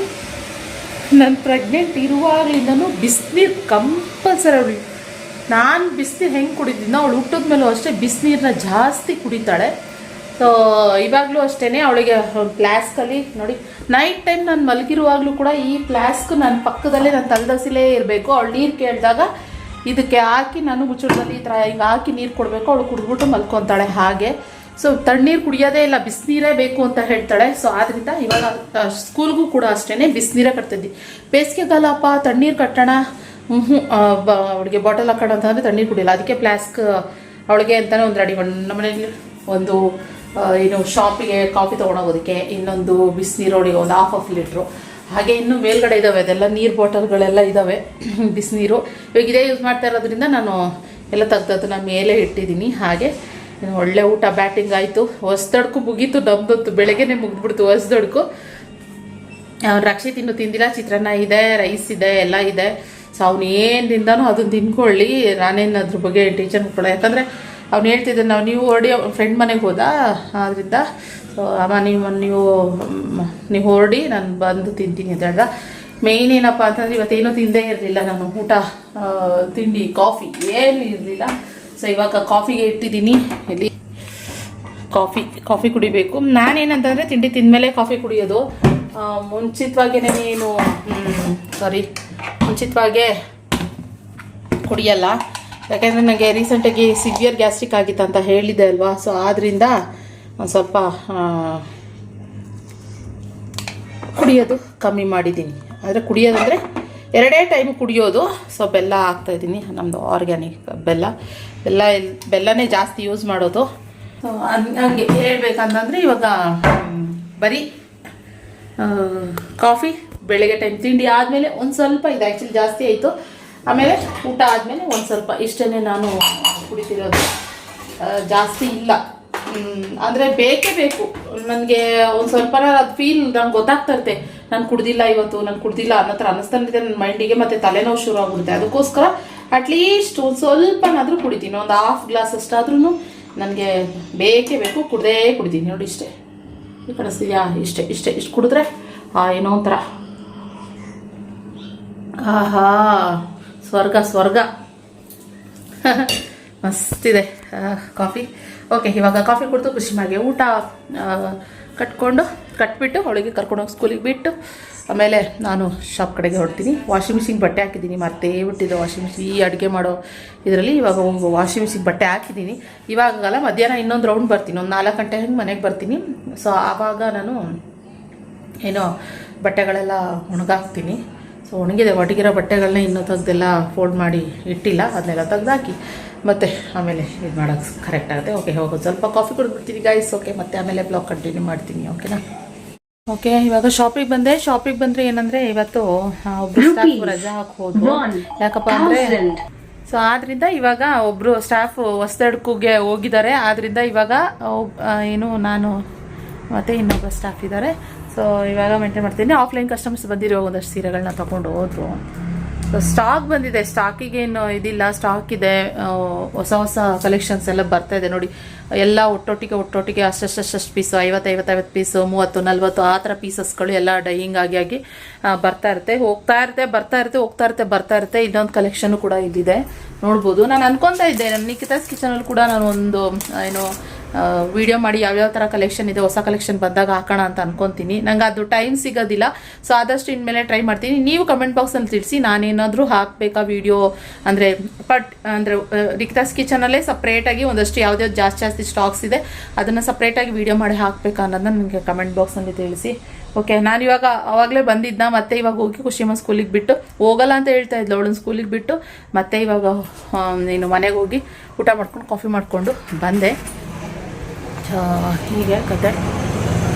ನನ್ನ ಪ್ರೆಗ್ನೆಂಟ್ ಇರುವಾಗಲಿಂದನೂ ಬಿಸಿನೀರು ಕಂಪಲ್ಸರಿ. ಅವಳು ನಾನು ಬಿಸಿನೀರು ಹೆಂಗೆ ಕುಡಿದಿದ್ದೋ ಅವಳು ಹುಟ್ಟಿದ ಮೇಲೂ ಅಷ್ಟೇ ಬಿಸಿನೀರನ್ನ ಜಾಸ್ತಿ ಕುಡಿತಾಳೆ. ಸೊ ಇವಾಗಲೂ ಅಷ್ಟೇ ಅವಳಿಗೆ ಒಂದು ಫ್ಲಾಸ್ಕಲ್ಲಿ ನೋಡಿ, ನೈಟ್ ಟೈಮ್ ನಾನು ಮಲಗಿರುವಾಗಲೂ ಕೂಡ ಈ ಫ್ಲಾಸ್ಕ್ ನನ್ನ ಪಕ್ಕದಲ್ಲೇ ನನ್ನ ತಲೆದಸಿಲೇ ಇರಬೇಕು. ಅವಳು ನೀರು ಕೇಳಿದಾಗ ಇದಕ್ಕೆ ಹಾಕಿ ನಾನು ಮುಚ್ಚಳದಲ್ಲಿ ಈ ಥರ ಹಿಂಗೆ ಹಾಕಿ ನೀರು ಕೊಡಬೇಕು. ಅವಳು ಕುಡಿದ್ಬಿಟ್ಟು ಮಲ್ಕೊತಾಳೆ. ಹಾಗೆ ಸೊ ತಣ್ಣೀರು ಕುಡಿಯೋದೇ ಇಲ್ಲ, ಬಿಸಿನೀರೇ ಬೇಕು ಅಂತ ಹೇಳ್ತಾಳೆ. ಸೊ ಆದ್ದರಿಂದ ಇವಾಗ ಸ್ಕೂಲ್ಗೂ ಕೂಡ ಅಷ್ಟೇ ಬಿಸಿನೀರೇ ಕಟ್ತಿದ್ವಿ. ಬೇಸಿಗೆಗಾಲಪ್ಪ ತಣ್ಣೀರು ಕಟ್ಟೋಣ, ಅವಳಿಗೆ ಬಾಟಲ್ ಹಾಕೋಣ ಅಂತಂದರೆ ತಣ್ಣೀರು ಕುಡಿಯಲ್ಲ. ಅದಕ್ಕೆ ಫ್ಲಾಸ್ಕ್ ಅವಳಿಗೆ ಅಂತಲೇ ಒಂದು ರೆಡಿ ಮಾಡಿ ನಮ್ಮ ಮನೇಲಿ ಒಂದು ಏನು ಶಾಪಿಗೆ ಕಾಫಿ ತೊಗೊಂಡೋಗೋದಕ್ಕೆ, ಇನ್ನೊಂದು ಬಿಸಿನೀರು ಅವಳಿಗೆ ಒಂದು ಹಾಫ್ ಲೀಟ್ರು, ಹಾಗೆ ಇನ್ನೂ ಮೇಲ್ಗಡೆ ಇದ್ದಾವೆ ಅದೆಲ್ಲ ನೀರು ಬಾಟಲ್ಗಳೆಲ್ಲ ಇದ್ದಾವೆ ಬಿಸಿನೀರು. ಇವಾಗ ಇದೇ ಯೂಸ್ ಮಾಡ್ತಾ ಇರೋದ್ರಿಂದ ನಾನು ಎಲ್ಲ ತೆಗ್ದದನ್ನ ಮೇಲೆ ಇಟ್ಟಿದ್ದೀನಿ. ಹಾಗೆ ಒಳ್ಳೆ ಊಟ ಬ್ಯಾಟಿಂಗ್ ಆಯಿತು. ಹೊಸದಡ್ಕು ಮುಗೀತು ನಮ್ಮದೊತ್ತು, ಬೆಳಗ್ಗೆನೇ ಮುಗಿದ್ಬಿಡ್ತು ಹೊಸದಡ್ಕು. ರಕ್ಷಿತ್ ಇನ್ನೂ ತಿಂದಿಲ್ಲ. ಚಿತ್ರಾನ್ನ ಇದೆ, ರೈಸ್ ಇದೆ, ಎಲ್ಲ ಇದೆ. ಸೊ ಅವ್ನು ಏನು ತಿಂದಾನೋ ಅದನ್ನು ತಿನ್ಕೊಳ್ಳಿ, ನಾನೇನು ಅದ್ರ ಬಗ್ಗೆ ಟೆನ್ಷನ್ ಕೊಡ. ಯಾಕಂದರೆ ಅವ್ನು ಹೇಳ್ತಿದ್ದೆ, ನೀವು ಹೊರಡಿ ಫ್ರೆಂಡ್ ಮನೆಗೆ ಹೋದ, ಆದ್ದರಿಂದ ಸೊ ಅಮ್ಮ ನೀವು ಹೊರಡಿ ನಾನು ಬಂದು ತಿಂತೀನಿ ಅಂತ ಹೇಳ್ದ. ಮೇಯ್ನ್ ಏನಪ್ಪ ಅಂತಂದರೆ ಇವತ್ತೇನೂ ತಿಂದೇ ಇರಲಿಲ್ಲ ನಾನು. ಊಟ ತಿಂಡಿ ಕಾಫಿ ಏನೂ ಇರಲಿಲ್ಲ. ಸೊ ಇವಾಗ ಕಾಫಿಗೆ ಇಟ್ಟಿದ್ದೀನಿ. ಇಲ್ಲಿ ಕಾಫಿ ಕುಡಿಬೇಕು. ನಾನೇನಂತಂದರೆ ತಿಂಡಿ ತಿಂದಮೇಲೆ ಕಾಫಿ ಕುಡಿಯೋದು. ಮುಂಚಿತವಾಗೇ ಕುಡಿಯಲ್ಲ. ಯಾಕೆಂದರೆ ನನಗೆ ರೀಸೆಂಟಾಗಿ ಸಿವಿಯರ್ ಗ್ಯಾಸ್ಟ್ರಿಕ್ ಆಗಿತ್ತು ಅಂತ ಹೇಳಿದ್ದೆ ಅಲ್ವಾ. ಸೊ ಆದ್ದರಿಂದ ಒಂದು ಸ್ವಲ್ಪ ಕುಡಿಯೋದು ಕಮ್ಮಿ ಮಾಡಿದ್ದೀನಿ. ಆದರೆ ಕುಡಿಯೋದಂದರೆ 2 ಟೈಮ್ ಕುಡಿಯೋದು. ಸೊ ಬೆಲ್ಲ ಹಾಕ್ತಾಯಿದ್ದೀನಿ, ನಮ್ಮದು ಆರ್ಗ್ಯಾನಿಕ್ ಬೆಲ್ಲನೇ ಜಾಸ್ತಿ ಯೂಸ್ ಮಾಡೋದು. ಸೊ ಹಂಗೆ ಹೇಳ್ಬೇಕಂತಂದರೆ ಇವಾಗ ಬರೀ ಕಾಫಿ ಬೆಳಗ್ಗೆ ಟೈಮ್ ತಿಂಡಿ ಆದಮೇಲೆ ಒಂದು ಸ್ವಲ್ಪ ಇದು ಆ್ಯಕ್ಚುಲಿ ಜಾಸ್ತಿ ಆಯಿತು. ಆಮೇಲೆ ಊಟ ಆದಮೇಲೆ ಒಂದು ಸ್ವಲ್ಪ ಇಷ್ಟೇ ನಾನು ಕುಡಿತಿರೋದು, ಜಾಸ್ತಿ ಇಲ್ಲ. ಅಂದರೆ ಬೇಕೇ ಬೇಕು ನನಗೆ. ಒಂದು ಸ್ವಲ್ಪ ಅದು ಫೀಲ್ ನಂಗೆ ಗೊತ್ತಾಗ್ತಾ ಇರುತ್ತೆ, ನಾನು ಕುಡ್ದಿಲ್ಲ ಇವತ್ತು, ನಾನು ಕುಡ್ದಿಲ್ಲ ಅನ್ನೋ ಥರ ಅನ್ನಿಸ್ತಾನಿದೆ ನನ್ನ ಮೈಂಡಿಗೆ. ಮತ್ತು ತಲೆನೋವು ಶುರು ಆಗ್ಬಿಡುತ್ತೆ. ಅದಕ್ಕೋಸ್ಕರ ಅಟ್ಲೀಸ್ಟ್ ಒಂದು ಸ್ವಲ್ಪನಾದರೂ ಕುಡಿತೀನಿ, ಒಂದು ಹಾಫ್ ಗ್ಲಾಸ್ ಅಷ್ಟಾದ್ರೂ ನನಗೆ ಬೇಕೇ ಬೇಕು. ಕುಡಿತೀನಿ ನೋಡಿ, ಇಷ್ಟೇ ಕಾಣಿಸ್ತಿದ್ಯಾ, ಇಷ್ಟು ಕುಡಿದ್ರೆ ಏನೋ ಒಂಥರ ಆಹಾ ಸ್ವರ್ಗ ಮಸ್ತಿದೆ ಕಾಫಿ. ಓಕೆ, ಇವಾಗ ಕಾಫಿ ಕುಡಿದು ಖುಷಿ ಮಾಡಿ ಊಟ ಕಟ್ಬಿಟ್ಟು ಅವಳಿಗೆ ಕರ್ಕೊಂಡೋಗಿ ಸ್ಕೂಲಿಗೆ ಬಿಟ್ಟು ಆಮೇಲೆ ನಾನು ಶಾಪ್ ಕಡೆಗೆ ಹೊರಡ್ತೀನಿ. ವಾಷಿಂಗ್ ಮಿಷಿನ್ ಬಟ್ಟೆ ಹಾಕಿದ್ದೀನಿ, ಮರ್ತೇ ಬಿಟ್ಟಿದ್ದೆ ವಾಷಿಂಗ್ ಮಿಷಿನ್ ಈ ಅಡುಗೆ ಮಾಡೋ ಇದರಲ್ಲಿ. ಇವಾಗ ವಾಷಿಂಗ್ ಮಿಷಿನ್ ಬಟ್ಟೆ ಹಾಕಿದ್ದೀನಿ. ಇವಾಗಲ್ಲ, ಮಧ್ಯಾಹ್ನ ಇನ್ನೊಂದು ರೌಂಡ್ ಬರ್ತೀನಿ, ಒಂದು 4 ಗಂಟೆ ಹಂಗೆ ಮನೆಗೆ ಬರ್ತೀನಿ. ಸೊ ಆವಾಗ ನಾನು ಏನೋ ಬಟ್ಟೆಗಳೆಲ್ಲ ಒಣಗಾಕ್ತೀನಿ. ಸೊ ಒಣಗಿರೋ ಬಟ್ಟೆಗಳನ್ನ ಇನ್ನೂ ತೆಗ್ದೆಲ್ಲ ಫೋಲ್ಡ್ ಮಾಡಿ ಇಟ್ಟಿಲ್ಲ, ಅದನ್ನೆಲ್ಲ ತೆಗ್ದಾಕಿ ಮತ್ತು ಆಮೇಲೆ ಇದು ಮಾಡೋಕ್ಕೆ ಕರೆಕ್ಟ್ ಆಗುತ್ತೆ. ಓಕೆ, ಹೋಗೋದು ಸ್ವಲ್ಪ ಕಾಫಿ ಕುಡಿದ್ಬಿಡ್ತೀನಿ ಗೈಸ್. ಓಕೆ, ಮತ್ತೆ ಆಮೇಲೆ ಬ್ಲಾಗ್ ಕಂಟಿನ್ಯೂ ಮಾಡ್ತೀನಿ. ಓಕೆನಾ? ಓಕೆ, ಇವಾಗ ಶಾಪಿಗೆ ಬಂದರೆ ಏನಂದರೆ ಇವತ್ತು ಒಬ್ಬರು ಸ್ಟಾಫ್ ರಜಾ ಹಾಕೋದು. ಯಾಕಪ್ಪ ಅಂದರೆ ಸೊ ಆದ್ದರಿಂದ ಇವಾಗ ಒಬ್ಬರು ಸ್ಟಾಫ್ ಹೊಸದಡ್ಕಿಗೆ ಹೋಗಿದ್ದಾರೆ. ಆದ್ದರಿಂದ ಇವಾಗ ಏನು ನಾನು ಮತ್ತು ಇನ್ನೊಬ್ಬ ಸ್ಟಾಫ್ ಇದ್ದಾರೆ. ಸೊ ಇವಾಗ ಮೇಂಟೈನ್ ಮಾಡ್ತೀನಿ. ಆಫ್ಲೈನ್ ಕಸ್ಟಮರ್ಸ್ ಬಂದಿರೋ ಒಂದಷ್ಟು ಸೀರೆಗಳನ್ನ ತೊಗೊಂಡು ಹೋದ್ರು. ಸೊ ಸ್ಟಾಕ್ ಬಂದಿದೆ, ಸ್ಟಾಕಿಗೇನು ಇದಿಲ್ಲ, ಸ್ಟಾಕ್ ಇದೆ. ಹೊಸ ಕಲೆಕ್ಷನ್ಸ್ ಎಲ್ಲ ಬರ್ತಾ ಇದೆ ನೋಡಿ. ಎಲ್ಲ ಒಟ್ಟೊಟ್ಟಿಗೆ ಅಷ್ಟು ಪೀಸು, 50 ಪೀಸು, 30, 40 ಆ ಥರ ಪೀಸಸ್ಗಳು ಎಲ್ಲ ಡೈಯಿಂಗ್ ಆಗಿ ಬರ್ತಾ ಇರುತ್ತೆ, ಬರ್ತಾ ಇರುತ್ತೆ. ಇನ್ನೊಂದು ಕಲೆಕ್ಷನ್ ಕೂಡ ಇಲ್ಲಿದೆ, ನೋಡ್ಬೋದು. ನಾನು ಅನ್ಕೊತಾ ಇದ್ದೆ ನನ್ನ ನಿಖಿತಾಸ್ ಕಿಚನಲ್ಲಿ ಕೂಡ ನಾನು ಒಂದು ಏನು ವಿಡಿಯೋ ಮಾಡಿ ಯಾವ್ಯಾವ ಥರ ಕಲೆಕ್ಷನ್ ಇದೆ, ಹೊಸ ಕಲೆಕ್ಷನ್ ಬಂದಾಗ ಹಾಕೋಣ ಅಂತ ಅನ್ಕೊತೀನಿ. ನಂಗೆ ಅದು ಟೈಮ್ ಸಿಗೋದಿಲ್ಲ. ಸೊ ಆದಷ್ಟು ಇನ್ಮೇಲೆ ಟ್ರೈ ಮಾಡ್ತೀನಿ. ನೀವು ಕಮೆಂಟ್ ಬಾಕ್ಸಲ್ಲಿ ತಿಳಿಸಿ, ನಾನೇನಾದರೂ ಹಾಕಬೇಕಾ ವಿಡಿಯೋ ಅಂದರೆ ನಿಖಿತಾಸ್ ಕಿಚನಲ್ಲೇ ಸಪ್ರೇಟಾಗಿ ಒಂದಷ್ಟು ಯಾವ್ದಾವ್ದು ಜಾಸ್ತಿ ಸ್ಟಾಕ್ಸ್ ಇದೆ ಅದನ್ನು ಸಪ್ರೇಟಾಗಿ ವಿಡಿಯೋ ಮಾಡಿ ಹಾಕಬೇಕಾ ಅನ್ನೋದನ್ನ ನನಗೆ ಕಮೆಂಟ್ ಬಾಕ್ಸ್ನಲ್ಲಿ ತಿಳಿಸಿ. ಓಕೆ, ನಾನು ಇವಾಗ ಅವಾಗಲೇ ಬಂದಿದ್ದ, ಮತ್ತೆ ಇವಾಗ ಹೋಗಿ ಖುಷಿಮ್ಮ ಸ್ಕೂಲಿಗೆ ಬಿಟ್ಟು ಹೋಗಲ್ಲ ಅಂತ ಹೇಳ್ತಾ ಇದ್ಲು, ಅವಳನ್ನ ಸ್ಕೂಲಿಗೆ ಬಿಟ್ಟು ಮತ್ತೆ ಇವಾಗ ನೀನು ಮನೆಗೆ ಹೋಗಿ ಊಟ ಮಾಡ್ಕೊಂಡು ಕಾಫಿ ಮಾಡಿಕೊಂಡು ಬಂದೆ. ಹೀಗೆ ಕತೆ.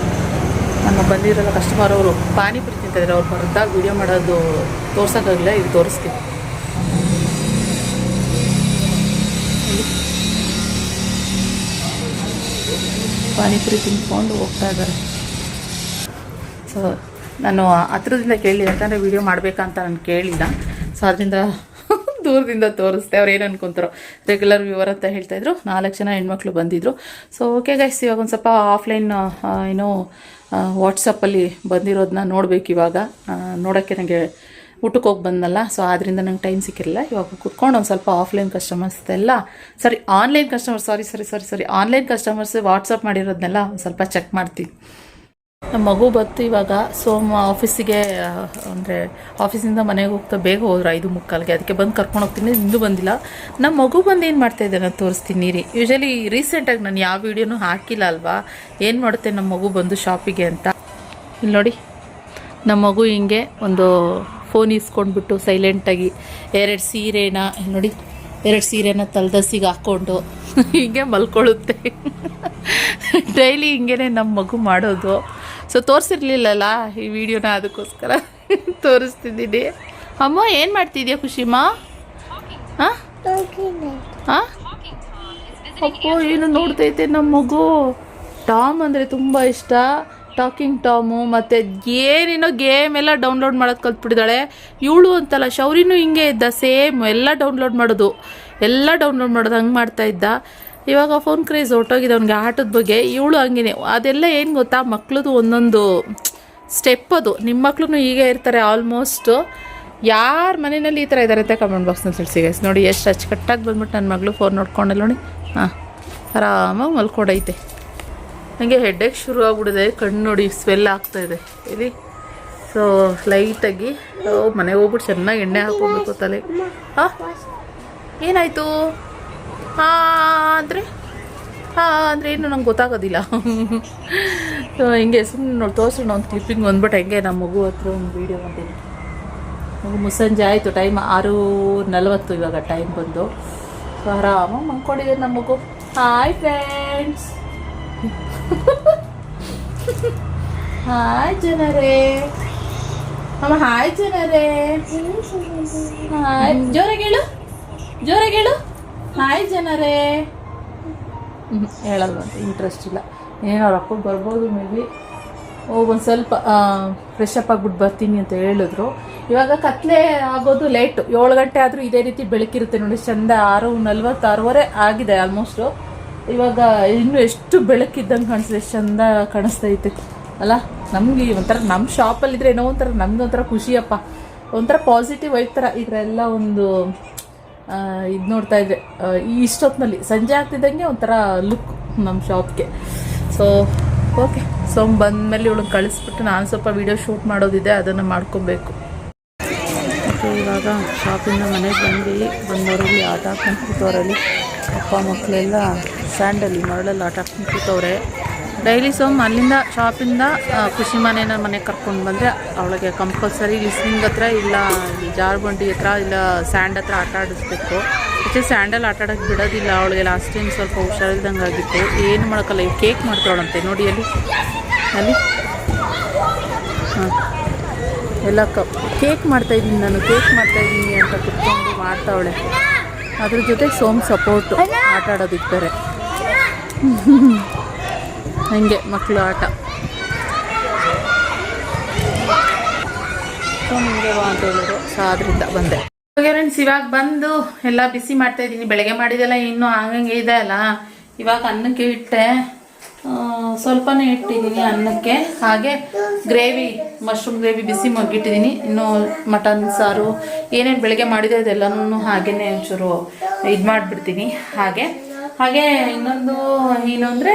ನಮ್ಮ ಬಂದಿರೋಲ್ಲ ಕಸ್ಟಮರ್, ಅವರು ಪಾನಿಪುರಿ ತಿಂತಿದ್ದಾರೆ. ಅವ್ರು ಬರೆದಾಗ ವಿಡಿಯೋ ಮಾಡೋದು ತೋರ್ಸೋಕ್ಕಾಗಲಿಲ್ಲ, ಇದು ತೋರಿಸ್ತೀನಿ. ಪಾನಿಪುರಿ ತಿನ್ಕೊಂಡು ಹೋಗ್ತಾ ಇದ್ದಾರೆ. ಸೊ ನಾನು ಹತ್ರದಿಂದ ಕೇಳಿಲ್ಲ, ಯಾಕಂದರೆ ವಿಡಿಯೋ ಮಾಡಬೇಕಂತ ನಾನು ಕೇಳಿಲ್ಲ. ಸೊ ಅದರಿಂದ ದೂರದಿಂದ ತೋರಿಸ್ದೆ. ಅವ್ರು ಏನು ಅನ್ಕೊಂತಾರೋ, ರೆಗ್ಯುಲರ್ ವ್ಯೂವರ್ ಅಂತ ಹೇಳ್ತಾಯಿದ್ರು. 4 ಜನ ಹೆಣ್ಮಕ್ಳು ಬಂದಿದ್ರು. ಸೊ ಓಕೆ ಗೈಸ್, ಇವಾಗ ಒಂದು ಸ್ವಲ್ಪ ಆಫ್ಲೈನ್ ಏನೋ ವಾಟ್ಸಪ್ಪಲ್ಲಿ ಬಂದಿರೋದನ್ನ ನೋಡಬೇಕು. ಇವಾಗ ನೋಡೋಕ್ಕೆ ನನಗೆ ಊಟಕ್ಕೆ ಹೋಗಿ ಬಂದಲ್ಲ, ಸೊ ಆದ್ದರಿಂದ ನಂಗೆ ಟೈಮ್ ಸಿಕ್ಕಿರಲಿಲ್ಲ. ಇವಾಗ ಕುತ್ಕೊಂಡು ಒಂದು ಸ್ವಲ್ಪ ಆಫ್ಲೈನ್ ಕಸ್ಟಮರ್ಸ್ ಎಲ್ಲ ಆನ್ಲೈನ್ ಕಸ್ಟಮರ್ಸ್ ವಾಟ್ಸಪ್ ಮಾಡಿರೋದನ್ನೆಲ್ಲ ಒಂದು ಸ್ವಲ್ಪ ಚೆಕ್ ಮಾಡ್ತೀನಿ. ನಮ್ಮ ಮಗು ಬಂತು ಇವಾಗ. ಆಫೀಸಿಗೆ ಅಂದರೆ ಆಫೀಸಿಂದ ಮನೆಗೆ ಹೋಗ್ತಾ ಬೇಗ ಹೋದ್ರು 5:45ಗೆ. ಅದಕ್ಕೆ ಬಂದು ಕರ್ಕೊಂಡು ಹೋಗ್ತೀನಿ. ಇನ್ನೂ ಬಂದಿಲ್ಲ. ನಮ್ಮ ಮಗು ಬಂದು ಏನು ಮಾಡ್ತಾಯಿದ್ದೆ ನಾನು ತೋರಿಸ್ತೀನಿ ರೀ. ಯೂಶಲಿ ರೀಸೆಂಟಾಗಿ ನಾನು ಯಾವ ವೀಡಿಯೋನೂ ಹಾಕಿಲ್ಲ ಅಲ್ವಾ, ಏನು ಮಾಡುತ್ತೆ ನಮ್ಮ ಮಗು ಬಂದು ಶಾಪಿಗೆ ಅಂತ. ಇಲ್ಲಿ ನೋಡಿ, ನಮ್ಮ ಮಗು ಹಿಂಗೆ ಒಂದು ಫೋನ್ ಇಸ್ಕೊಂಡ್ಬಿಟ್ಟು ಸೈಲೆಂಟಾಗಿ 2 ಸೀರೆನ ನೋಡಿ, 2 ಸೀರೆನ ತಲೆದಸಿಗೆ ಹಾಕ್ಕೊಂಡು ಹೀಗೆ ಮಲ್ಕೊಳ್ಳುತ್ತೆ. ಡೈಲಿ ಹಿಂಗೇ ನಮ್ಮ ಮಗು ಮಾಡೋದು. ಸೊ ತೋರಿಸಿರ್ಲಿಲ್ಲಲ್ಲ ಈ ವಿಡಿಯೋನ, ಅದಕ್ಕೋಸ್ಕರ ತೋರಿಸ್ತಿದ್ದೀನಿ. ಅಮ್ಮ ಏನು ಮಾಡ್ತಿದ್ಯಾ ಖುಷಿಮ್ಮ? ಹಾಂ ಅಪ್ಪೋ, ಏನು ನೋಡ್ತೈತೆ ನಮ್ಮ ಮಗು. ಟಾಮ್ ಅಂದರೆ ತುಂಬ ಇಷ್ಟ, ಟಾಕಿಂಗ್ ಟಾಮು. ಮತ್ತು ಏನೇನೋ ಗೇಮ್ ಎಲ್ಲ ಡೌನ್ಲೋಡ್ ಮಾಡೋದು ಕಲ್ತ್ಬಿಟ್ಟಿದ್ದಾಳೆ ಇವಳು ಅಂತಲ್ಲ. ಶೌರಿನೂ ಹಿಂಗೆ ಇದ್ದ, ಸೇಮ್ ಎಲ್ಲ ಡೌನ್ಲೋಡ್ ಮಾಡೋದು ಹಂಗೆ ಮಾಡ್ತಾಯಿದ್ದ. ಇವಾಗ ಫೋನ್ ಕ್ರೇಜ್ ಹೊರಟೋಗಿದೆ ಅವ್ನಿಗೆ ಆಟದ ಬಗ್ಗೆ. ಇವಳು ಹಂಗೇ. ಅದೆಲ್ಲ ಏನು ಗೊತ್ತಾ, ಮಕ್ಳದು ಒಂದೊಂದು ಸ್ಟೆಪ್ ಅದು. ನಿಮ್ಮ ಮಕ್ಳು ಹೀಗೆ ಇರ್ತಾರೆ ಆಲ್ಮೋಸ್ಟ್. ಯಾರ ಮನೆಯಲ್ಲಿ ಈ ಥರ ಇದ್ದಾರೆ ಅಂತ ಕಮೆಂಟ್ ಬಾಕ್ಸ್ನಲ್ಲಿ ತಿಳಿಸಿ ಗೈಸ್. ನೋಡಿ ಎಷ್ಟು ಅಚ್ಚುಕಟ್ಟಾಗಿ ಬಂದ್ಬಿಟ್ಟು ನನ್ನ ಮಗಳು ಫೋನ್ ನೋಡ್ಕೊಂಡಲ್ಲ ನೋಡಿ. ಆರಾಮಾಗಿ ಮಲ್ಕೊಡೈತೆ. ನನಗೆ ಹೆಡ್ಡೇಕ್ ಶುರು ಆಗ್ಬಿಡಿದೆ, ಕಣ್ಣು ನೋಡಿ ಸ್ವೆಲ್ ಆಗ್ತಾಯಿದೆ ಇಲ್ಲಿ. ಸೊ ಲೈಟಾಗಿ ಮನೆಗೆ ಹೋಗ್ಬಿಟ್ಟು ಚೆನ್ನಾಗಿ ಎಣ್ಣೆ ಹಾಕ್ಕೋಬೇಕು ತಲೆ. ಏನಾಯಿತು ಅಂದರೆ ಏನು ನಂಗೆ ಗೊತ್ತಾಗೋದಿಲ್ಲ. ಹಿಂಗೆ ಸುಮ್ಮನೆ ನೋಡಿ ತೋರಿಸೋಣ ಒಂದು ಕ್ಲಿಪ್ಪಿಂಗ್ ಬಂದ್ಬಿಟ್ಟು ಹೆಂಗೆ ನಮ್ಮ ಮಗು ಹತ್ರ ಒಂದು ವೀಡಿಯೋ ಬಂದಿದೆ. ಮಗು ಮುಸ್ಸಂಜೆ ಆಯಿತು, ಟೈಮ್ 6:40 ಇವಾಗ ಟೈಮ್ ಬಂದು. ಸೊ ಆರಾಮಾಗಿ ಮಲ್ಕೊಂಡಿದೆ ನಮ್ಮ ಮಗು. Hi friends. ಹಾಯ್ ಜನರೇ ಅಮ್ಮ, ಹಾಯ್ ಜನರೇ. ಹಾಯ್, ಜೋರಾಗಿ ಹೇಳು. ಹಾಯ್ ಜನರೇ. ಹೇಳಲ್ವಂತ, ಇಂಟ್ರೆಸ್ಟ್ ಇಲ್ಲ. ಏನೋ ಅವ್ರ ಅಪ್ಪ ಬರ್ಬೋದು ಮೇ ಬಿ. ಒಂದು ಸ್ವಲ್ಪ ಫ್ರೆಶ್ ಅಪ್ ಆಗ್ಬಿಟ್ಟು ಬರ್ತೀನಿ ಅಂತ ಹೇಳಿದ್ರು. ಇವಾಗ ಕತ್ಲೆ ಆಗೋದು ಲೇಟು, 7 ಗಂಟೆ ಆದರೂ ಇದೇ ರೀತಿ ಬೆಳಕಿರುತ್ತೆ ನೋಡಿ. ಚಂದ 6:40 6:15 ಆಗಿದೆ ಆಲ್ಮೋಸ್ಟು. ಇವಾಗ ಇನ್ನೂ ಎಷ್ಟು ಬೆಳಕಿದ್ದಂಗೆ ಕಾಣಿಸ್ತಿದೆ, ಎಷ್ಟು ಚಂದ ಕಾಣಿಸ್ತೈತೆ ಅಲ್ಲ. ನಮಗೆ ಒಂಥರ ನಮ್ಮ ಶಾಪಲ್ಲಿದ್ದರೆ ಏನೋ ಒಂಥರ ನಮ್ಗೆ ಒಂಥರ ಖುಷಿಯಪ್ಪ, ಒಂಥರ ಪಾಸಿಟಿವ್ ವೈಬ್ ಥರ. ಇದರೆಲ್ಲ ಒಂದು ಇದು ನೋಡ್ತಾ ಇದ್ರೆ ಇಷ್ಟೊತ್ತಿನಲ್ಲಿ ಸಂಜೆ ಆಗ್ತಿದ್ದಂಗೆ ಒಂಥರ ಲುಕ್ ನಮ್ಮ ಶಾಪ್ಗೆ. ಸೊ ಓಕೆ, ಬಂದಮೇಲೆ ಇವಳಿಗೆ ಕಳಿಸ್ಬಿಟ್ಟು ನಾನು ಸ್ವಲ್ಪ ವೀಡಿಯೋ ಶೂಟ್ ಮಾಡೋದಿದೆ, ಅದನ್ನು ಮಾಡ್ಕೊಬೇಕು. ಮತ್ತು ಇವಾಗ ಶಾಪಿಂದ ಮನೆಗೆ ಬಂದವರಲ್ಲಿ ಆಟ ಆಡ್ಕೊಂಡು ಕೂತವರಲ್ಲಿ ಅಪ್ಪ ಮಕ್ಕಳೆಲ್ಲ ಸ್ಯಾಂಡಲ್ಲಿ ಮರಳಲ್ಲಿ ಆಟ ಆಡ್ಕೊಂಡು ಕೂತವ್ರೆ. ಡೈಲಿ ಅಲ್ಲಿಂದ ಶಾಪಿಂದ ಖುಷಿ ಮನೆಗೆ ಕರ್ಕೊಂಡು ಬಂದರೆ ಅವಳಿಗೆ ಕಂಪಲ್ಸರಿ ಲಿಸ್ನಿಂಗ್ ಹತ್ರ ಇಲ್ಲ ಜಾರ್ಬಂಡಿ ಹತ್ರ ಇಲ್ಲ ಸ್ಯಾಂಡ್ ಹತ್ರ ಆಟ ಆಡಿಸ್ಬೇಕು. ಹೆಚ್ಚು ಸ್ಯಾಂಡಲ್ಲಿ ಆಟ ಆಡೋಕ್ಕೆ ಬಿಡೋದಿಲ್ಲ ಅವಳಿಗೆ. ಲಾಸ್ಟ್ ಟೈಮ್ ಸ್ವಲ್ಪ ಹುಷಾರಿಲ್ದಂಗೆ ಆಗಿತ್ತು, ಏನು ಮಾಡೋಕ್ಕಲ್ಲ. ಈಗ ಕೇಕ್ ಮಾಡ್ತಾವಳಂತೆ ನೋಡಿ, ಅಲ್ಲಿ ಹಾಂ ಎಲ್ಲ ಕೇಕ್ ಮಾಡ್ತಾಯಿದ್ದೀನಿ ನಾನು, ಕೇಕ್ ಮಾಡ್ತಾಯಿದ್ದೀನಿ ಅಂತ ಕುತ್ಕೊಂಡು ಮಾಡ್ತಾವಳೆ. ಅದ್ರ ಜೊತೆ ಸಪೋರ್ಟು ಆಟ ಆಡೋದಕ್ಕೆ ಬೇರೆ. ಹಂಗೆ ಮಕ್ಕಳು ಆಟ. ಹಿಂಗೆ ಅಂತ ಹೇಳಿದ್ರು, ಸೊ ಅದರಿಂದ ಬಂದೆ. ಫ್ರೆಂಡ್ಸ್, ಇವಾಗ ಬಂದು ಎಲ್ಲ ಬಿಸಿ ಮಾಡ್ತಾಯಿದ್ದೀನಿ. ಬೆಳಗ್ಗೆ ಮಾಡಿದೆಲ್ಲ ಇನ್ನೂ ಹಂಗಂಗೆ ಇದೆ ಅಲ್ಲ. ಇವಾಗ ಅನ್ನಕ್ಕೆ ಇಟ್ಟೆ, ಸ್ವಲ್ಪನೇ ಇಟ್ಟಿದ್ದೀನಿ ಅನ್ನಕ್ಕೆ. ಹಾಗೆ ಗ್ರೇವಿ, ಮಶ್ರೂಮ್ ಗ್ರೇವಿ ಬಿಸಿ ಮಗ್ಗಿಟ್ಟಿದ್ದೀನಿ. ಇನ್ನು ಮಟನ್ ಸಾರು ಏನೇನು ಬೆಳಗ್ಗೆ ಮಾಡಿದೆ ಅದೆಲ್ಲನೂ ಹಾಗೇ ಒಂಚೂರು ಇದು ಮಾಡಿಬಿಡ್ತೀನಿ. ಹಾಗೆ ಇನ್ನೊಂದು ಏನು ಅಂದರೆ